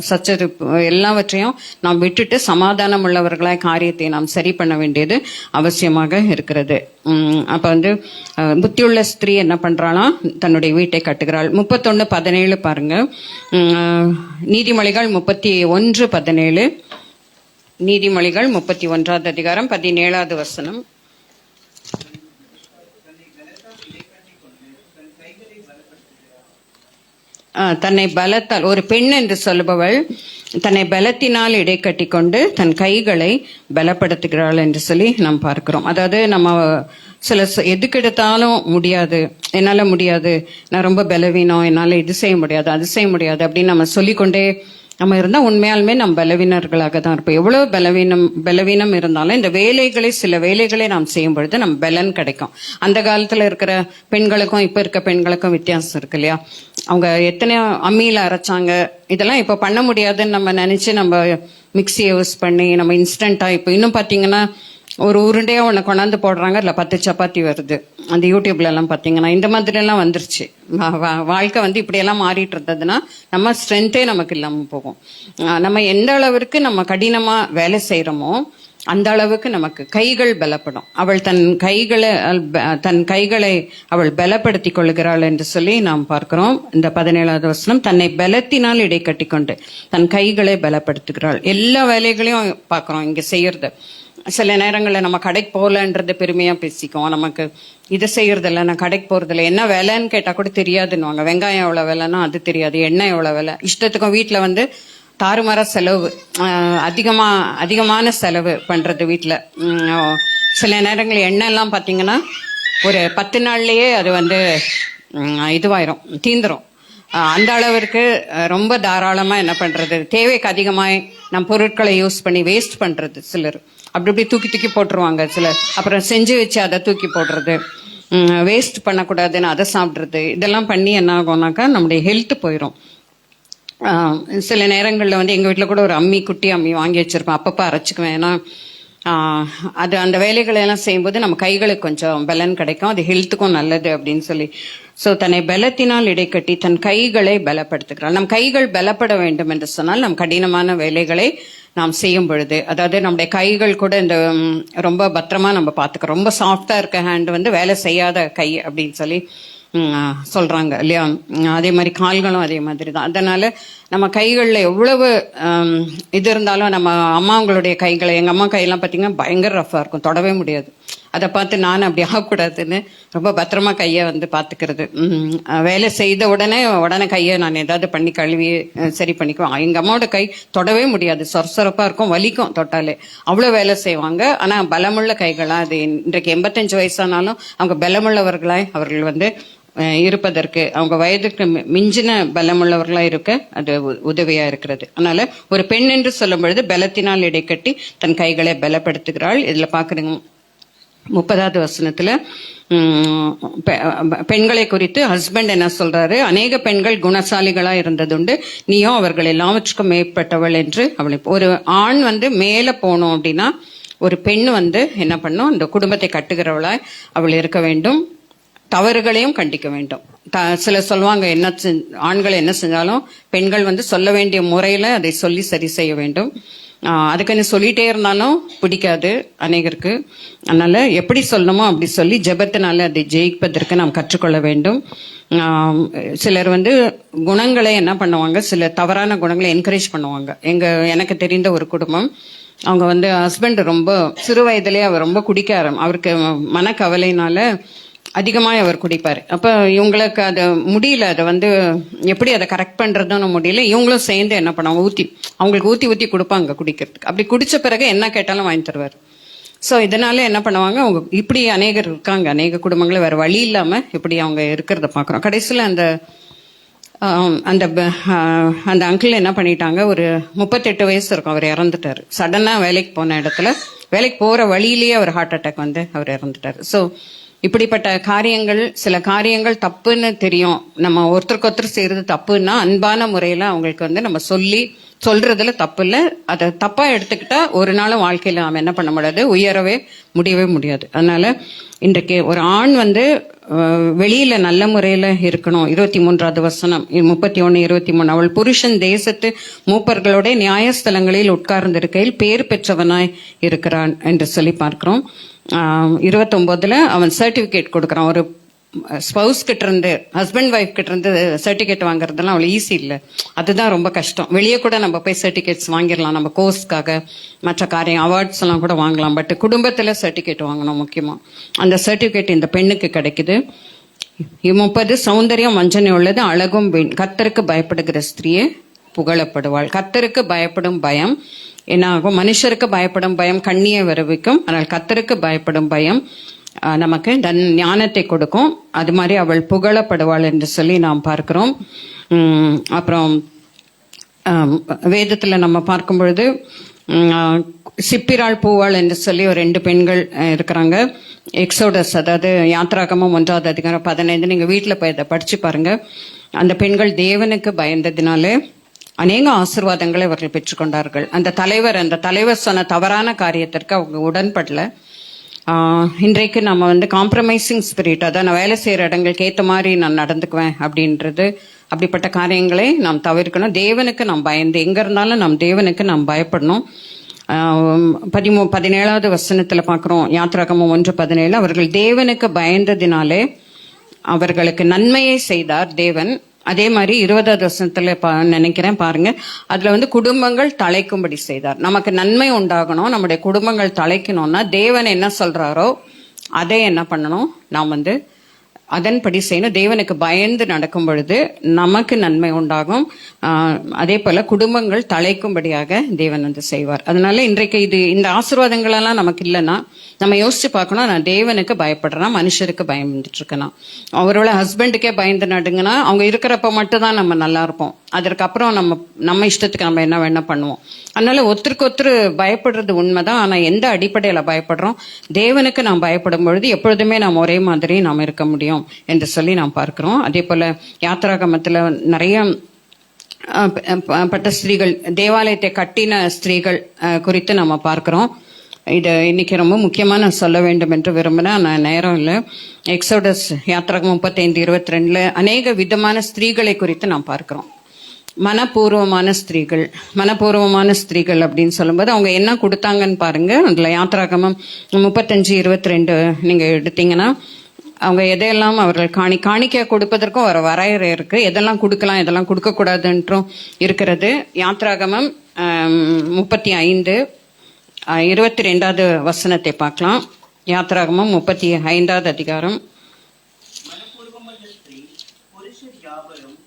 சச்சரிப்பு எல்லாவற்றையும் நாம் விட்டுட்டு சமாதானம் உள்ளவர்களாய் காரியத்தை நாம் சரி பண்ண வேண்டியது அவசியமாக இருக்கிறது. அப்ப புத்தியுள்ள ஸ்திரீ என்ன பண்றாளாம், தன்னுடைய வீட்டை கட்டுகிறாள். 31:17 பாருங்க. நீதிமொழிகள் 31:17, நீதிமொழிகள் 31 அதிகாரம் 17வது வசனம். தன்னை பலத்தால், ஒரு பெண் என்று சொல்லுபவள் தன்னை பலத்தினால் இடை கட்டி கொண்டு தன் கைகளை பலப்படுத்துகிறாள் என்று சொல்லி நாம் பார்க்கிறோம். அதாவது நம்ம சில எதுக்கெடுத்தாலும் முடியாது, என்னால முடியாது, நான் ரொம்ப பலவீனம், என்னால இது செய்ய முடியாது அது செய்ய முடியாது அப்படின்னு நம்ம சொல்லிக்கொண்டே நம்ம இருந்தா உண்மையாலுமே நம்ம பலவீனர்களாக தான் இருப்போம். எவ்வளவு பலவீனம் இருந்தாலும் இந்த சில வேலைகளை நாம் செய்யும் பொழுது நம்ம பலன் கிடைக்கும். அந்த காலத்துல இருக்கிற பெண்களுக்கும் இப்ப இருக்க பெண்களுக்கும் வித்தியாசம் இருக்கு இல்லையா. அவங்க எத்தனையோ அம்மியில அரைச்சாங்க, இதெல்லாம் இப்ப பண்ண முடியாதுன்னு நம்ம நினைச்சு நம்ம மிக்சியை யூஸ் பண்ணி நம்ம இன்ஸ்டன்டா இப்ப இன்னும் பாத்தீங்கன்னா ஒரு உருண்டையா ஒண்ணு கொண்டாந்து போடுறாங்க, அதுல 10 சப்பாத்தி வருது. அந்த யூடியூப்ல எல்லாம் பாத்தீங்கன்னா இந்த மாதிரி எல்லாம் வந்துருச்சு. வாழ்க்கை இப்படி எல்லாம் மாறிட்டு இருந்ததுன்னா நம்ம ஸ்ட்ரென்த்தே நமக்கு இல்லாம போகும். நம்ம எந்த அளவிற்கு நம்ம கடினமா வேலை செய்யறோமோ அந்த அளவுக்கு நமக்கு கைகள் பலப்படும். அவள் தன் கைகளை அவள் பலப்படுத்திக் கொள்கிறாள் என்று சொல்லி நாம் பார்க்கிறோம். இந்த 17வது வசனம், தன்னை பலத்தினால் இடை கட்டி கொண்டு தன் கைகளை பலப்படுத்துகிறாள். எல்லா வேலைகளையும் பார்க்கிறோம் இங்க செய்யறது. சில நேரங்களில் நம்ம கடைக்கு போகலன்றது பெருமையா பேசிக்குவோம். நமக்கு இதை செய்யறதில்ல, நான் கடைக்கு போறதில்ல, என்ன விலைன்னு கேட்டா கூட தெரியாதுன்னுவாங்க. வெங்காயம் எவ்வளவு விலைன்னா அது தெரியாது, எண்ணெய் எவ்வளவு விலை, இஷ்டத்துக்கும் வீட்டுல வந்து தாறுமாற செலவு, அதிகமான செலவு பண்றது வீட்டுல. சில நேரங்கள் எண்ணெய் எல்லாம் பாத்தீங்கன்னா ஒரு 10 நாள்லயே அது வந்து இதுவாயிரும், தீந்துரும். அந்த அளவிற்கு ரொம்ப தாராளமா என்ன பண்றது, தேவைக்கு அதிகமாய் நம் பொருட்களை யூஸ் பண்ணி வேஸ்ட் பண்றது. சிலர் அப்படி தூக்கி போட்டுருவாங்க. சிலர் அப்புறம் செஞ்சு வச்சு அதை தூக்கி போடுறது, வேஸ்ட் பண்ணக்கூடாதுன்னு அதை சாப்பிட்றது. இதெல்லாம் பண்ணி என்ன ஆகும்னாக்கா நம்முடைய ஹெல்த் போயிடும். சில நேரங்களில் வந்து எங்கள் வீட்டில் கூட ஒரு குட்டி அம்மி வாங்கி வச்சிருப்பேன். அப்பப்போ அரைச்சிக்குவேன். ஏன்னா அது அந்த வேலைகளை எல்லாம் செய்யும்போது நம்ம கைகளுக்கு கொஞ்சம் பலன் கிடைக்கும், அது ஹெல்த்துக்கும் நல்லது அப்படின்னு சொல்லி. ஸோ தன்னை பலத்தினால் இடைக்கட்டி தன் கைகளை பலப்படுத்துகிறாள். நம் கைகள் பலப்பட வேண்டும் என்று சொன்னால் நம் கடினமான வேலைகளை நாம் செய்யும் பொழுது, அதாவது நம்முடைய கைகள் கூட இந்த ரொம்ப பத்திரமா நம்ம பார்த்துக்கிறோம். ரொம்ப சாஃப்டா இருக்க ஹேண்ட் வந்து வேலை செய்யாத கை அப்படின்னு சொல்லி சொல்றாங்க இல்லையா. அதே மாதிரி கால்களும் அதே மாதிரி தான். அதனால நம்ம கைகளில் எவ்வளவு இது இருந்தாலும், நம்ம அம்மாங்களுடைய கைகளை, எங்க அம்மா கையெல்லாம் பார்த்தீங்கன்னா பயங்கர ரஃபா இருக்கும், தொடவே முடியாது. அதை பார்த்து நான் அப்படி ஆகக்கூடாதுன்னு ரொம்ப பத்திரமா கையை வந்து பார்த்துக்கிறது. வேலை செய்த உடனே கையை நான் ஏதாவது பண்ணி கழுவி சரி பண்ணிக்குவேன். எங்க அம்மாவோட கை தொடவே முடியாது, சொரசொரப்பா இருக்கும், வலிக்கும் தொட்டாலே. அவ்வளோ வேலை செய்வாங்க. ஆனா பலமுள்ள கைகளா, அது இன்றைக்கு 85 வயசானாலும் அவங்க பலமுள்ளவர்களாய் அவர்கள் வந்து இருப்பதற்கு, அவங்க வயதுக்கு மிஞ்சின பலமுள்ளவர்களா இருக்க அது உதவியா இருக்கிறது. அதனால ஒரு பெண் என்று சொல்லும் பொழுது பலத்தினால் இடைக்கட்டி தன் கைகளை பலப்படுத்துகிறாள். இதுல பாக்குறீங்க 30வது வசனத்துல பெண்களை குறித்து ஹஸ்பண்ட் என்ன சொல்றாரு, அநேக பெண்கள் குணசாலிகளா இருந்ததுண்டு, நீயும் அவர்கள் எல்லாவற்றுக்கும் மேற்பட்டவள் என்று அவளை. ஒரு ஆண் வந்து மேல போனோம் அப்படின்னா ஒரு பெண் வந்து என்ன பண்ணும், அந்த குடும்பத்தை கட்டுகிறவளாய் அவள் இருக்க வேண்டும். தவறுகளையும் கண்டிக்க வேண்டும். சில சொல்லுவாங்க, ஆண்கள் என்ன செஞ்சாலும் பெண்கள் வந்து சொல்ல வேண்டிய முறையில அதை சொல்லி சரி செய்ய வேண்டும். அதுக்குன்னு சொல்லிட்டே இருந்தாலும் பிடிக்காது அநேகருக்கு. அதனால எப்படி சொல்லணுமோ அப்படி சொல்லி ஜெபத்தினால அதை ஜெயிப்பதற்கு நாம் கற்றுக்கொள்ள வேண்டும். சிலர் வந்து குணங்களை என்ன பண்ணுவாங்க, சில தவறான குணங்களை என்கரேஜ் பண்ணுவாங்க. எனக்கு தெரிந்த ஒரு குடும்பம், அவங்க வந்து ஹஸ்பண்ட் ரொம்ப சிறு வயதிலே அவர் ரொம்ப குடிக்க அவருக்கு மனக்கவலைனால அதிகமாக அவர் குடிப்பார். அப்போ இவங்களுக்கு அதை முடியல, அதை வந்து எப்படி அதை கரெக்ட் பண்ணுறதுன்னு முடியல. இவங்களும் சேர்ந்து என்ன பண்ணுவாங்க, அவங்களுக்கு ஊற்றி கொடுப்பாங்க குடிக்கிறதுக்கு. அப்படி குடிச்ச பிறகு என்ன கேட்டாலும் வாங்கி தருவார். ஸோ இதனால என்ன பண்ணுவாங்க, அவங்க இப்படி அநேகர் இருக்காங்க, அநேக குடும்பங்களை வேறு வழி இல்லாமல் இப்படி அவங்க இருக்கிறத பார்க்குறோம். கடைசியில் அந்த அங்கிள் என்ன பண்ணிட்டாங்க, ஒரு 38 வயசு இருக்கும், அவர் இறந்துட்டார். சடனாக வேலைக்கு போன இடத்துல, வேலைக்கு போகிற வழியிலேயே அவர் ஹார்ட் அட்டாக் வந்து அவர் இறந்துட்டார். ஸோ இப்படிப்பட்ட காரியங்கள், சில காரியங்கள் தப்புன்னு தெரியும், நம்ம ஒருத்தருக்கு செய்யறது தப்புன்னா அன்பான முறையில அவங்களுக்கு வந்து நம்ம சொல்றதுல தப்பு இல்லை. அதை தப்பா எடுத்துக்கிட்டா ஒரு நாளும் வாழ்க்கையில அவன் என்ன பண்ண முடியாது, முடியவே முடியாது. அதனால இன்றைக்கு ஒரு ஆண் வந்து வெளியில நல்ல முறையில இருக்கணும். 23வது வசனம் 31, 23, அவள் புருஷன் தேசத்து மூப்பர்களோட நியாயஸ்தலங்களில் உட்கார்ந்திருக்கையில் பேர் பெற்றவனாய் இருக்கிறான் என்று சொல்லி பார்க்கிறோம். 29ல அவன் சர்டிபிகேட் கொடுக்கறான். ஒரு ஸ்பவுஸ் கிட்ட இருந்து, ஹஸ்பண்ட் ஒய்ஃப் கிட்ட இருந்து சர்டிபிகேட் வாங்குறதுலாம் அவ்வளவு ஈஸி இல்லை, அதுதான் ரொம்ப கஷ்டம். வெளியே கூட நம்ம போய் சர்டிபிகேட்ஸ் வாங்கிடலாம், நம்ம கோர்ஸ்க்காக மற்ற காரியம் அவார்ட்ஸ் எல்லாம் கூட வாங்கலாம். பட் குடும்பத்துல சர்டிபிகேட் வாங்கணும் முக்கியமா. அந்த சர்டிபிகேட் இந்த பெண்ணுக்கு கிடைக்குது. 30 சௌந்தரியம் வஞ்சனை உள்ளது, அழகும் வீண், கர்த்தருக்கு பயப்படுகிற ஸ்திரீயே புகழப்படுவாள். கர்த்தருக்கு பயப்படும் பயம் என்ன ஆகும், மனுஷருக்கு பயப்படும் பயம் கண்ணியை வருவிக்கும், ஆனால் கர்த்தருக்கு பயப்படும் பயம் நமக்கு ஞானத்தை கொடுக்கும். அது மாதிரி அவள் புகழப்படுவாள் என்று சொல்லி நாம் பார்க்கிறோம். அப்புறம் வேதத்துல நம்ம பார்க்கும் பொழுது சிப்பிராள் பூவாள் என்று சொல்லி ஒரு 2 பெண்கள் இருக்கிறாங்க. எக்ஸோடஸ், அதாவது யாத்ராகமம் 1வது அதிகாரம் 15, நீங்க வீட்டுல போய் அதை படிச்சு பாருங்க. அந்த பெண்கள் தேவனுக்கு பயந்ததினாலே அநேக ஆசீர்வாதங்களை அவர்கள் பெற்றுக்கொண்டார்கள். அந்த தலைவர் சொன்ன தவறான காரியத்திற்கு அவங்க உடன்படல. இன்றைக்கு நம்ம வந்து காம்ப்ரமைசிங் ஸ்பிரிட், அதான் நான் வேலை செய்யற இடங்களுக்கு ஏற்ற மாதிரி நான் நடந்துக்குவேன் அப்படின்றது, அப்படிப்பட்ட காரியங்களை நாம் தவிர்க்கணும். தேவனுக்கு நாம் பயந்து, எங்க இருந்தாலும் நாம் தேவனுக்கு நாம் பயப்படணும். 17வது வசனத்துல பார்க்கிறோம். யாத்ராகமம் 1:17, அவர்கள் தேவனுக்கு பயந்ததினாலே அவர்களுக்கு நன்மையை செய்தார் தேவன். அதே மாதிரி 20வது வசனத்துல நினைக்கிறேன் பாருங்க, அதுல வந்து குடும்பங்கள் தழைக்கும்படி செய்தார். நமக்கு நன்மை உண்டாகணும், நம்முடைய குடும்பங்கள் தழைக்கணும்னா தேவன் என்ன சொல்றாரோ அதை என்ன பண்ணணும், நாம் வந்து அதன்படி செய்யணும். தேவனுக்கு பயந்து நடக்கும் பொழுது நமக்கு நன்மை உண்டாகும். அதே போல குடும்பங்கள் தழைக்கும்படியாக தேவன் வந்து செய்வார். அதனால இன்றைக்கு இந்த ஆசீர்வாதங்கள் எல்லாம் நமக்கு இல்லைன்னா நம்ம யோசிச்சு பார்க்கணும், நான் தேவனுக்கு பயப்படுறேன், மனுஷருக்கு பயந்துட்டு இருக்கேன். அவரோட ஹஸ்பண்டுக்கே பயந்து நடுங்கன்னா அவங்க இருக்கிறப்ப மட்டும் தான் நம்ம நல்லா இருப்போம். அதற்கப்புறம் நம்ம இஷ்டத்துக்கு நம்ம என்ன வேணா பண்ணுவோம். அதனால ஒருத்தருக்கு ஒருத்தர் பயப்படுறது உண்மைதான். ஆனா எந்த அடிப்படையில பயப்படுறோம்? தேவனுக்கு நாம் பயப்படும் பொழுது எப்பொழுதுமே நாம் ஒரே மாதிரி நாம் இருக்க முடியும் என்று சொல்லி நாம் பார்க்கிறோம். அதே போல யாத்ராகமத்துல நிறைய பட்ட ஸ்திரீகள், தேவாலயத்தை கட்டின ஸ்திரீகள் குறித்து நம்ம பார்க்கிறோம். இது இன்னைக்கு ரொம்ப முக்கியமா நான் சொல்ல வேண்டும் என்று விரும்பினேன், நான் நேரம் இல்லை. எக்ஸோடஸ் யாத்ராகமம் 35:22 அநேக விதமான ஸ்திரீகளை குறித்து நாம் பார்க்கிறோம். மனப்பூர்வமான ஸ்திரீகள் அப்படின்னு சொல்லும்போது அவங்க என்ன கொடுத்தாங்கன்னு பாருங்க. அதுல யாத்ராகமம் 35:22 நீங்க எடுத்தீங்கன்னா அவங்க எதையெல்லாம் அவர்கள் காணிக்க கொடுப்பதற்கும் ஒரு வரையறை இருக்கு. எதெல்லாம் கொடுக்கலாம், எதெல்லாம் கொடுக்க கூடாதுன்றும் இருக்கிறது. யாத்ராகமம் 35:22 வசனத்தை பார்க்கலாம். யாத்ராகமம் 35வது அதிகாரம். மனப்பூர்வமுள்ள ஸ்திரீ புருஷர் யாவரும்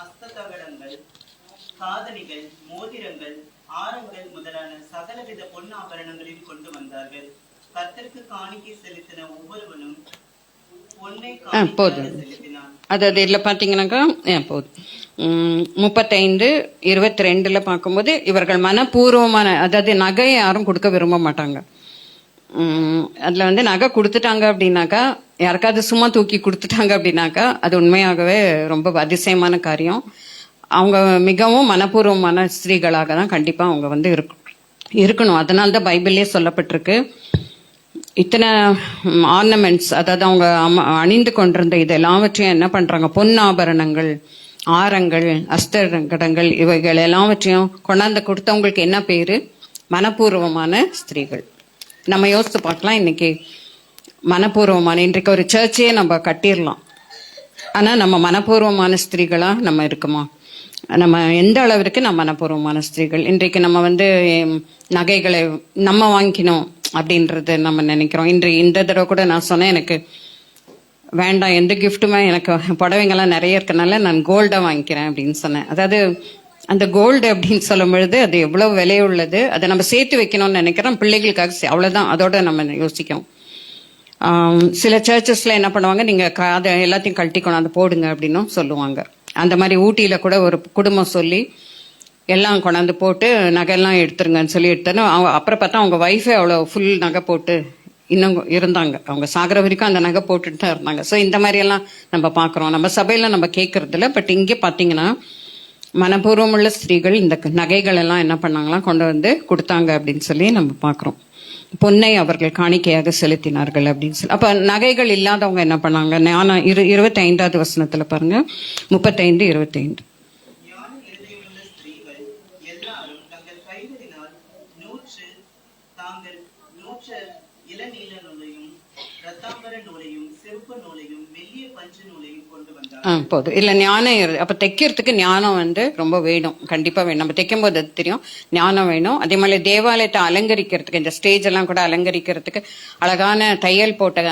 அஸ்ததகடங்கள், காதணிகள், மோதிரங்கள், ஆரங்கள் முதலான சகலவித பொன் ஆபரணங்களையும் கொண்டு வந்தார்கள். கர்த்தருக்கு காணிக்கை செலுத்தின ஒவ்வொருவனும் பொன்னை போதும். செலுத்தினான். அதாவது இதுல பாத்தீங்கன்னாக்கா போதும். 35:22 பார்க்கும்போது இவர்கள் மனப்பூர்வமான, அதாவது நகையை யாரும் கொடுக்க விரும்ப மாட்டாங்க. அதுல வந்து நகை கொடுத்துட்டாங்க அப்படின்னாக்கா, யாருக்காவது சும்மா தூக்கி கொடுத்துட்டாங்க அப்படின்னாக்கா அது உண்மையாகவே ரொம்ப அதிசயமான காரியம். அவங்க மிகவும் மனப்பூர்வமான ஸ்திரீகளாக தான் கண்டிப்பா அவங்க வந்து இருக்கணும். அதனால்தான் பைபிள்லயே சொல்லப்பட்டிருக்கு, இத்தனை ஆர்னமெண்ட்ஸ், அதாவது அவங்க அணிந்து கொண்டிருந்த இது எல்லாவற்றையும் என்ன பண்றாங்க, பொன் ஆபரணங்கள், ஆரங்கள், அஸ்தகடங்கள், இவைகள் எல்லாவற்றையும் கொண்டாந்து கொடுத்தவங்களுக்கு என்ன பேரு? மனப்பூர்வமான ஸ்திரீகள். நம்ம யோசித்து பார்க்கலாம், இன்னைக்கு மனப்பூர்வமான, இன்றைக்கு ஒரு சர்ச்சையே நம்ம கட்டிடலாம், ஆனா நம்ம மனப்பூர்வமான ஸ்திரீகளா நம்ம இருக்குமா? நம்ம எந்த அளவிற்கு நம்ம மனப்பூர்வமான ஸ்திரீகள்? இன்றைக்கு நம்ம வந்து நகைகளை நம்ம வாங்கிக்கணும் அப்படின்றது நம்ம நினைக்கிறோம். இந்த தடவை கூட நான் சொன்னேன், எனக்கு வேண்டாம் எந்த கிஃப்ட்டுமே, எனக்கு புடவைங்கெல்லாம் நிறைய இருக்கனால நான் கோல்டா வாங்கிக்கிறேன் அப்படின்னு சொன்னேன். அதாவது அந்த கோல்டு அப்படின்னு சொல்லும் பொழுது அது எவ்வளவு விலை உள்ளது, அதை நம்ம சேர்த்து வைக்கணும்னு நினைக்கிறோம் பிள்ளைகளுக்காக. அவ்வளவுதான், அதோட நம்ம யோசிக்கணும். சில சர்ச்சஸ்ல என்ன பண்ணுவாங்க, நீங்க அதை எல்லாத்தையும் கழட்டி கொண்டாந்து போடுங்க அப்படின்னும் சொல்லுவாங்க. அந்த மாதிரி ஊட்டியில கூட ஒரு குடும்பம் சொல்லி எல்லாம் கொண்டாந்து போட்டு நகையெல்லாம் எடுத்துருங்கன்னு சொல்லி எடுத்தோன்னா, அவங்க அப்புறம் பார்த்தா அவங்க ஒய்ஃபே அவ்வளோ ஃபுல் நகை போட்டு இன்னும் இருந்தாங்க. அவங்க சாகிற வரைக்கும் அந்த நகை போட்டுட்டு தான் இருந்தாங்க. ஸோ இந்த மாதிரி எல்லாம் நம்ம பார்க்குறோம். நம்ம சபையில நம்ம கேட்கறதில்ல, பட் இங்கே பார்த்தீங்கன்னா மனப்பூர்வமுள்ள ஸ்திரீகள் இந்த நகைகள் எல்லாம் என்ன பண்ணாங்களாம், கொண்டு வந்து கொடுத்தாங்க அப்படின்னு சொல்லி நம்ம பார்க்குறோம். பொன்னை அவர்கள் காணிக்கையாக செலுத்தினார்கள் அப்படின்னு சொல்லி. அப்ப நகைகள் இல்லாதவங்க என்ன பண்ணாங்க? 25வது வசனத்துல பாருங்க, 35:25. ஞான இருதயமுள்ள ஸ்திரீகள் எல்லாரும் தங்கள் கைகளினால் 100 இளநீல நூலையும் இரத்தாம்பர நூலையும் சிவப்பு நூலையும் மெல்லிய பஞ்சு நூலையும் கொண்டு வந்தார். போதும். இல்ல ஞானம், அப்ப தைக்கிறதுக்கு ஞானம் வந்து ரொம்ப வேணும், கண்டிப்பா வேணும். நம்ம தைக்கும் போது அது தெரியும், ஞானம் வேணும். அதே மாதிரி தேவாலயத்தை அலங்கரிக்கிறதுக்கு, இந்த ஸ்டேஜ் எல்லாம் கூட அலங்கரிக்கிறதுக்கு அழகான தையல் போட்ட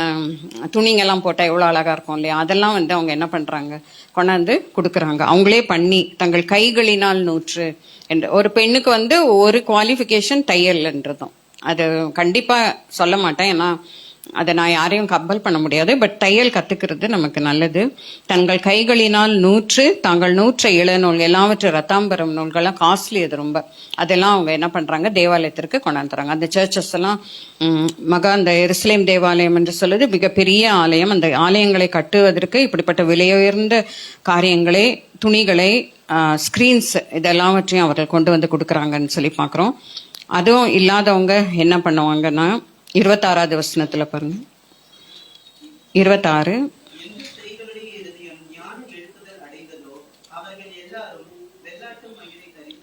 துணிங்கெல்லாம் போட்டா எவ்வளவு அழகா இருக்கும் இல்லையா? அதெல்லாம் வந்து அவங்க என்ன பண்றாங்க, கொண்டாந்து கொடுக்குறாங்க. அவங்களே பண்ணி தங்கள் கைகளினால் 100 என்று. ஒரு பெண்ணுக்கு வந்து ஒரு குவாலிஃபிகேஷன் தையல்ன்றதும், அது கண்டிப்பா சொல்ல மாட்டேன், ஏன்னா அதை நான் யாரையும் கம்பல் பண்ண முடியாது. பட் தையல் கத்துக்கிறது நமக்கு நல்லது. தங்கள் கைகளினால் 100, தாங்கள் 100 இளநூல், எல்லாவற்றும் ரத்தாம்பரம் நூல்கள்லாம் காஸ்ட்லி, அது ரொம்ப. அதெல்லாம் அவங்க என்ன பண்றாங்க, தேவாலயத்திற்கு கொண்டாந்துறாங்க. அந்த சர்ச்சஸ் எல்லாம் அந்த எருசலேம் தேவாலயம் என்று சொல்லுது மிகப்பெரிய ஆலயம். அந்த ஆலயங்களை கட்டுவதற்கு இப்படிப்பட்ட விலையுயர்ந்த காரியங்களை, துணிகளை, ஸ்கிரீன்ஸ், இதெல்லாவற்றையும் அவர்கள் கொண்டு வந்து கொடுக்குறாங்கன்னு சொல்லி பார்க்குறோம். அதுவும் இல்லாதவங்க என்ன பண்ணுவாங்கன்னா 26வது வசனத்துல பாருங்க, 26. எந்த ஸ்திரீகளுடைய இருதயம் ஞான எழுப்புதல் அடைந்ததோ அவர்கள் எல்லாரும் வெள்ளாட்டு மயிரை தரித்து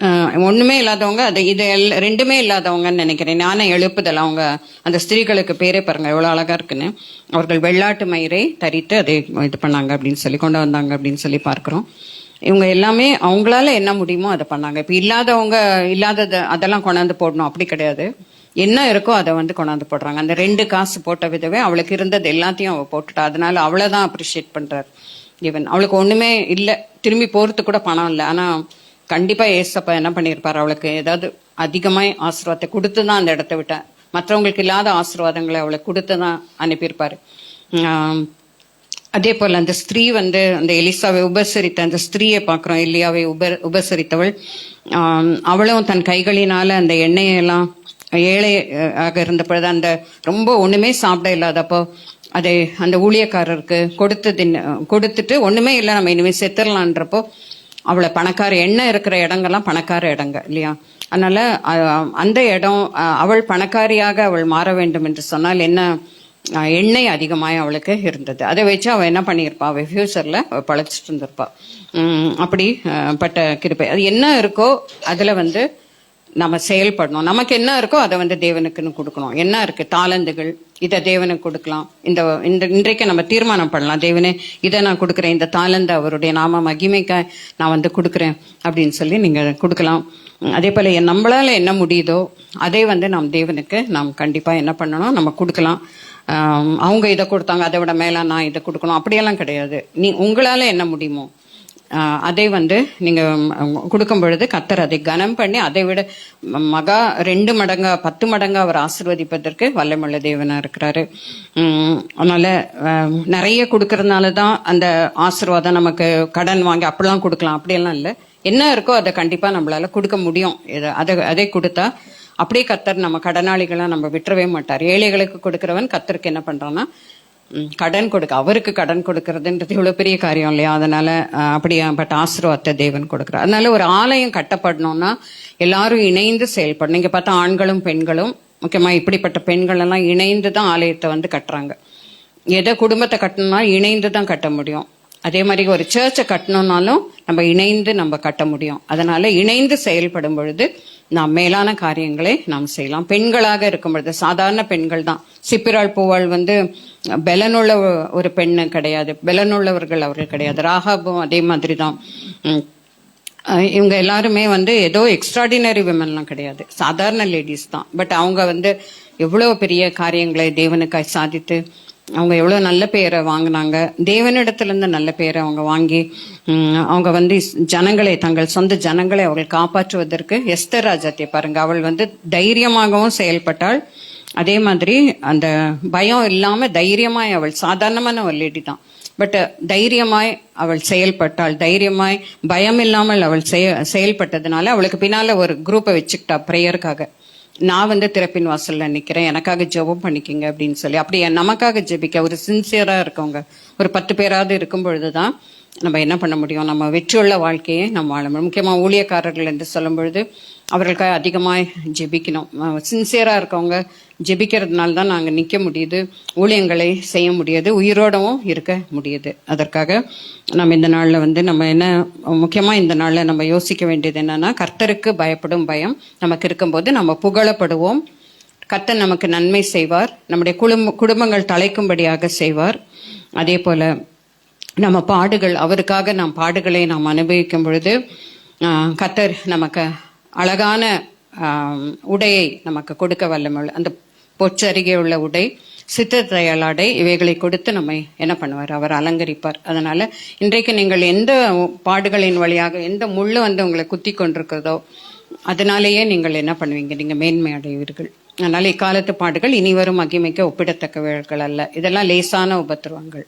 ஒண்ணுமே இல்லாதவங்க அது இது ரெண்டுமே இல்லாதவங்கன்னு நினைக்கிறேன். ஞான எழுப்புதல், அவங்க அந்த ஸ்திரீகளுக்கு பேரே பாருங்க எவ்வளவு அழகா இருக்குன்னு. அவர்கள் வெள்ளாட்டு மயிரை தரித்து அதை இது பண்ணாங்க அப்படின்னு சொல்லி கொண்டு வந்தாங்க அப்படின்னு சொல்லி பார்க்கிறோம். இவங்க எல்லாமே அவங்களால என்ன முடியுமோ அதை பண்ணாங்க. இப்ப இல்லாதவங்க இல்லாதது அதெல்லாம் கொண்டாந்து போடணும் அப்படி கிடையாது. என்ன இருக்கோ அதை வந்து கொண்டாந்து போடுறாங்க. அந்த 2 காசு போட்ட விதவே அவளுக்கு இருந்தது எல்லாத்தையும் அவ போட்டுட்டா. அதனால அவளைதான் அப்ரிஷியேட் பண்றாரு இவன். அவளுக்கு ஒண்ணுமே இல்லை, திரும்பி போறதுக்கு கூட பணம் இல்லை. ஆனா கண்டிப்பா ஏசப்பா என்ன பண்ணியிருப்பாரு, அவளுக்கு ஏதாவது அதிகமாய் ஆசீர்வாதத்தை கொடுத்துதான் அந்த இடத்த விட்ட. மற்றவங்களுக்கு இல்லாத ஆசீர்வாதங்களை அவளுக்கு கொடுத்துதான் அனுப்பியிருப்பாரு. அதே போல அந்த ஸ்திரீ வந்து அந்த எலிசாவை உபசரித்த அந்த ஸ்திரீயை பார்க்கிறோம். எலியாவை உபசரித்தவள். அவளும் தன் கைகளினால அந்த எண்ணெயெல்லாம் ஏழையாக இருந்த பொழுது அந்த ரொம்ப ஒண்ணுமே சாப்பிட இல்லாதப்போ அதை அந்த ஊழியக்காரருக்கு கொடுத்துட்டு ஒண்ணுமே இல்லை நம்ம இனிமே செத்துடலான்றப்போ அவளை பணக்கார எண்ணெய் இருக்கிற இடங்கள்லாம் பணக்கார இடங்க இல்லையா. அதனால அந்த இடம் அவள் பணக்காரியாக அவள் மாற வேண்டும் என்று சொன்னால் என்ன எண்ணெய் அதிகமாய் அவளுக்கு இருந்தது. அதை வச்சு அவள் என்ன பண்ணியிருப்பா, அவள் ஃபியூச்சர்ல பழச்சிட்டு இருந்திருப்பா. அப்படி பட்ட கிருபை. அது என்ன இருக்கோ அதுல வந்து நம்ம செயல்படணும். நமக்கு என்ன இருக்கோ அதை வந்து தேவனுக்குன்னு கொடுக்கணும். என்ன இருக்கு தாளந்துகள், இதை தேவனுக்கு கொடுக்கலாம். இன்றைக்கு நம்ம தீர்மானம் பண்ணலாம், தேவனே இதை நான் கொடுக்குறேன், இந்த தாளந்து அவருடைய நாம மகிமைக்க நான் வந்து கொடுக்குறேன் அப்படின்னு சொல்லி நீங்க கொடுக்கலாம். அதே போல நம்மளால என்ன முடியுதோ அதை வந்து நாம் தேவனுக்கு நாம் கண்டிப்பா என்ன பண்ணணும், நம்ம கொடுக்கலாம். அவங்க இதை கொடுத்தாங்க அதை விட மேல நான் இதை கொடுக்கணும் அப்படியெல்லாம் கிடையாது. உங்களால என்ன முடியுமோ அதை வந்து நீங்க கொடுக்கும் பொழுது கர்த்தர் அதை கனம் பண்ணி அதை விட மகா 2 மடங்கா 10 மடங்கா அவர் ஆசீர்வதிப்பதற்கு வல்லமுள்ள தேவனா இருக்கிறாரு. அதனால நிறைய கொடுக்கறதுனாலதான் அந்த ஆசீர்வாதம் நமக்கு கடன் வாங்கி அப்படிலாம் கொடுக்கலாம் அப்படியெல்லாம் இல்லை. என்ன இருக்கோ அதை கண்டிப்பா நம்மளால கொடுக்க முடியும். அதை கொடுத்தா அப்படியே கர்த்தர் நம்ம கடனாளிகளா நம்ம விட்டுறவே மாட்டார். ஏழைகளுக்கு கொடுக்கிறவன் கர்த்தருக்கு என்ன பண்றான்னா கடன் அவருக்கு கடன் கொடுக்கறதுன்றது இவ்வளவு பெரிய காரியம் இல்லையா. அதனால அப்படியாப்பட்ட ஆசீர்வாதத்தை தேவன் கொடுக்கிறார். அதனால ஒரு ஆலயம் கட்டப்படணும்னா எல்லாரும் இணைந்து செயல்படணும். இங்க பார்த்தா ஆண்களும் பெண்களும், முக்கியமா இப்படிப்பட்ட பெண்கள் எல்லாம் இணைந்து தான் ஆலயத்தை வந்து கட்டுறாங்க. எதை குடும்பத்தை கட்டணும்னா இணைந்து தான் கட்ட முடியும். அதே மாதிரி ஒரு சர்ச்சை கட்டணும்னாலும் நம்ம இணைந்து நம்ம கட்ட முடியும். அதனால இணைந்து செயல்படும் பொழுது நாம் மேலான காரியங்களை நாம் செய்யலாம். பெண்களாக இருக்கும் பொழுது சாதாரண பெண்கள் தான். சிப்பிராள் பூவாள் வந்து பலனுள்ள ஒரு பெண்ணு கிடையாது, பலனுள்ளவர்கள் அவர்கள் கிடையாது. ராகாபும் அதே மாதிரி தான். இவங்க எல்லாருமே வந்து ஏதோ எக்ஸ்ட்ராடினரி விமன்லாம் கிடையாது, சாதாரண லேடிஸ் தான். பட் அவங்க வந்து எவ்வளவு பெரிய காரியங்களை தேவனுக்காய் சாதித்து அவங்க எவ்வளவு நல்ல பேரை வாங்கினாங்க. தேவனிடத்துல இருந்து நல்ல பேரை அவங்க வாங்கி அவங்க வந்து ஜனங்களை, தங்கள் சொந்த ஜனங்களை அவர்கள் காப்பாற்றுவதற்கு எஸ்தர் ராஜாத்தியை பாருங்க, அவள் வந்து தைரியமாகவும் செயல்பட்டாள். அதே மாதிரி அந்த பயம் இல்லாம தைரியமாய், அவள் சாதாரணமான ஒரு லேடி தான், பட் தைரியமாய் அவள் செயல்பட்டாள். தைரியமாய் பயம் இல்லாமல் அவள் செயல்பட்டதுனால அவளுக்கு பின்னால ஒரு குரூப்பை வச்சுக்கிட்டா பிரேயருக்காக. நான் வந்து திறப்பின் வாசல்ல நிக்கிறேன், எனக்காக ஜெபம் பண்ணிக்கிங்க அப்படின்னு சொல்லி. அப்படி நமக்காக ஜெபிக்க ஒரு சின்சியரா இருக்கவங்க ஒரு 10 பேராவது இருக்கும் பொழுதுதான் நம்ம என்ன பண்ண முடியும், நம்ம வெற்றியுள்ள வாழ்க்கையை நம்ம வாழ முடியும். முக்கியமா ஊழியக்காரர்கள் என்று சொல்லும் பொழுது அவர்களுக்காக அதிகமாய் ஜெபிக்கணும். சின்சியரா இருக்கவங்க ஜெபிக்கிறதுனால தான் நாங்க நிக்க முடியுது, ஊழியங்களை செய்ய முடியுது, உயிரோடவும் இருக்க முடியுது. அதற்காக நம்ம இந்த நாள்ல வந்து நம்ம என்ன முக்கியமா இந்த நாள்ல நம்ம யோசிக்க வேண்டியது என்னன்னா, கர்த்தருக்கு பயப்படும் பயம் நமக்கு இருக்கும்போது நம்ம புகழப்படுவோம். கர்த்தர் நமக்கு நன்மை செய்வார், நம்முடைய குடும்பங்கள் தலைக்கும்படியாக செய்வார். அதே போல நம்ம பாடுகள், அவருக்காக நாம் பாடுகளை நாம் அனுபவிக்கும் பொழுது கர்த்தர் நமக்கு அழகான உடையை நமக்கு கொடுக்க வல்லமுள்ள அந்த பொச்சருகே உள்ள உடை, சித்தத்தையலாடை, இவைகளை கொடுத்து நம்மை என்ன பண்ணுவார், அவர் அலங்கரிப்பார். அதனால இன்றைக்கு நீங்கள் எந்த பாடுகளின் வழியாக எந்த முள்ளு வந்து உங்களை குத்தி கொண்டிருக்கிறதோ அதனாலேயே நீங்கள் என்ன பண்ணுவீங்க, நீங்க மேன்மை அடைவீர்கள். அதனால இக்காலத்து பாடுகள் இனி வரும் மகிமைக்கு ஒப்பிடத்தக்கவர்கள் அல்ல. இதெல்லாம் லேசான உபத்திரவங்கள்,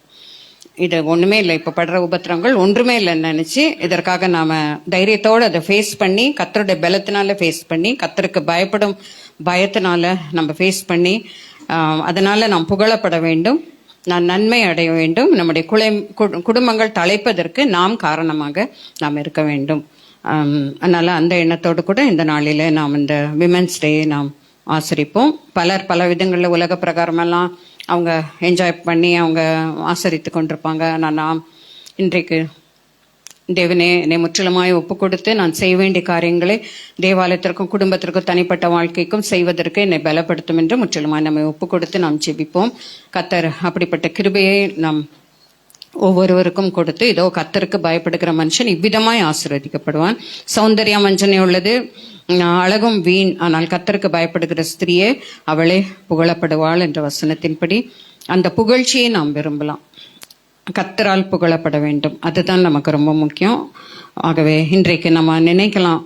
இது ஒண்ணுமே இல்லை. இப்ப படுற உபத்திரங்கள் ஒன்றுமே இல்லைன்னு நினைச்சு இதற்காக நாம தைரியத்தோடு அதை ஃபேஸ் பண்ணி, கர்த்தருடைய பலத்தினால ஃபேஸ் பண்ணி, கர்த்தருக்கு பயப்படும் பயத்தினால நம்ம ஃபேஸ் பண்ணி, அதனால நாம் புகழப்பட வேண்டும், நான் நன்மை அடைய வேண்டும், நம்முடைய குடும்பங்கள் தலைப்பதற்கு நாம் காரணமாக நாம் இருக்க வேண்டும். அதனால அந்த எண்ணத்தோடு கூட இந்த நாளில நாம் இந்த விமென்ஸ் டே நாம் ஆசரிப்போம். பலர் பல விதங்களில் உலக பிரகாரமெல்லாம் அவங்க என்ஜாய் பண்ணி அவங்க ஆசரித்து கொண்டிருப்பாங்க. ஆனால் நாம் இன்றைக்கு தேவனே, என்னை முற்றிலுமாய் ஒப்பு கொடுத்து நான் செய்ய வேண்டிய காரியங்களை தேவாலயத்திற்கும் குடும்பத்திற்கும் தனிப்பட்ட வாழ்க்கைக்கும் செய்வதற்கு என்னை பலப்படுத்தும் என்று முற்றிலுமாய் நம்மை ஒப்பு கொடுத்து நாம் ஜெபிப்போம். கர்த்தர் அப்படிப்பட்ட கிருபையை நாம் ஒவ்வொருவருக்கும் கொடுத்து, இதோ கர்த்தருக்கு பயப்படுகிற மனுஷன் இவ்விதமாய் ஆசீர்வதிக்கப்படுவான். சௌந்தர்யம் வஞ்சனை உள்ளது, அழகும் வீண், ஆனால் கர்த்தருக்கு பயப்படுகிற ஸ்திரியே அவளே புகழப்படுவாள் என்ற வசனத்தின்படி அந்த புகழ்ச்சியை நாம் விரும்பலாம். கர்த்தரால் புகழப்பட வேண்டும், அதுதான் நமக்கு ரொம்ப முக்கியம். ஆகவே இன்றைக்கு நம்ம நினைக்கலாம்,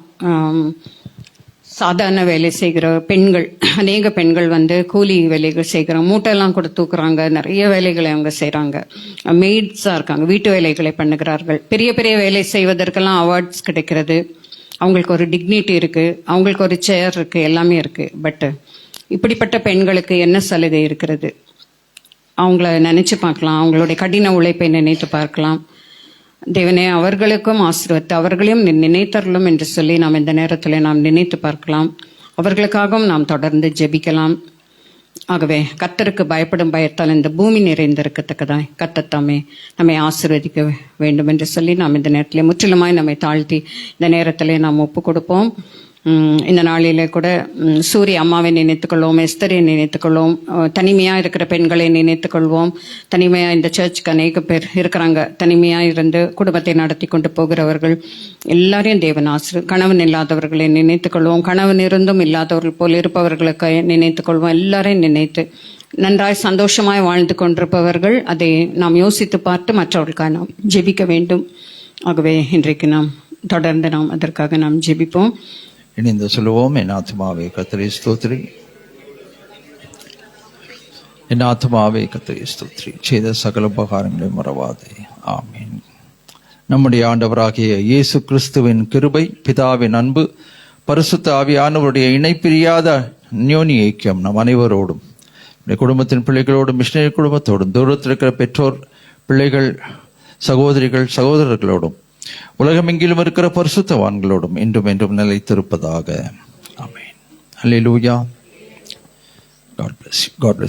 சாதாரண வேலை செய்கிற பெண்கள், அநேக பெண்கள் கூலி வேலைகள் செய்கிறாங்க, மூட்டையெல்லாம் கூட தூக்குறாங்க, நிறைய வேலைகளை அவங்க செய்கிறாங்க, மெய்ட்ஸாக இருக்காங்க, வீட்டு வேலைகளை பண்ணுகிறார்கள். பெரிய பெரிய வேலை செய்வதற்கெல்லாம் அவார்ட்ஸ் கிடைக்கிறது, அவங்களுக்கு ஒரு டிக்னிட்டி இருக்குது, அவங்களுக்கு ஒரு சேர் இருக்குது, எல்லாமே இருக்குது. பட் இப்படிப்பட்ட பெண்களுக்கு என்ன சலுகை இருக்கிறது? அவங்கள நினைச்சு பார்க்கலாம், அவங்களுடைய கடின உழைப்பை நினைத்து பார்க்கலாம். தேவனே, அவர்களுக்கும் ஆசீர்வதித்து அவர்களையும் நினைத்தரலும் என்று சொல்லி நாம் இந்த நேரத்தில் நாம் நினைத்து பார்க்கலாம். அவர்களுக்காகவும் நாம் தொடர்ந்து ஜெபிக்கலாம். ஆகவே கர்த்தருக்கு பயப்படும் பயத்தால் இந்த பூமி நிறைந்திருக்கத்தக்கதாய் கர்த்தத்தாமே நம்மை ஆசீர்வதிக்க வேண்டும் என்று சொல்லி நாம் இந்த நேரத்தில் முற்றிலுமாய் நம்மை தாழ்த்தி இந்த நேரத்தில் நாம் ஒப்பு கொடுப்போம். இந்த நாளிலே கூட சூரிய அம்மாவை நினைத்துக்கொள்வோம், எஸ்தரை நினைத்துக்கொள்வோம், தனிமையாக இருக்கிற பெண்களை நினைத்துக்கொள்வோம். தனிமையாக இந்த சர்ச்சுக்கு அநேக பேர் இருக்கிறாங்க, தனிமையாக இருந்து குடும்பத்தை நடத்தி கொண்டு போகிறவர்கள் எல்லாரையும் தேவன் கணவன் இல்லாதவர்களை நினைத்துக்கொள்வோம், கணவன் இருந்தும் இல்லாதவர்கள் போல் இருப்பவர்களுக்கு நினைத்துக்கொள்வோம். எல்லாரையும் நினைத்து நன்றாய் சந்தோஷமாய் வாழ்ந்து கொண்டிருப்பவர்கள் அதை நாம் யோசித்து பார்த்து மற்றவர்களுக்காக நாம் ஜெபிக்க வேண்டும். ஆகவே இன்றைக்கு நாம் தொடர்ந்து நாம் அதற்காக நாம் ஜெபிப்போம். இணைந்து சொல்லுவோம். என் ஆத்துமாவே கர்த்தரை ஸ்தோத்திரி, என் ஆத்துமாவே கர்த்தரை ஸ்தோத்திரி, செய்த சகல உபகாரங்களை மறவாதே. ஆமீன். நம்முடைய ஆண்டவராகிய இயேசு கிறிஸ்துவின் கிருபை, பிதாவின் அன்பு, பரிசுத்த ஆவியானவருடைய இணைப்பிரியாத அந்யோன்ய ஐக்கியம் நம் அனைவரோடும், குடும்பத்தின் பிள்ளைகளோடும், மிஷனரி குடும்பத்தோடும், தூரத்தில் இருக்கிற பெற்றோர், பிள்ளைகள், சகோதரிகள், சகோதரர்களோடும், உலகமெங்கிலும் இருக்கிற பரிசுத்தவான்களோடும் இன்றும் என்றும் நிலைத்திருப்பதாக. ஆமென். அல்லேலூயா. God bless you. God bless you.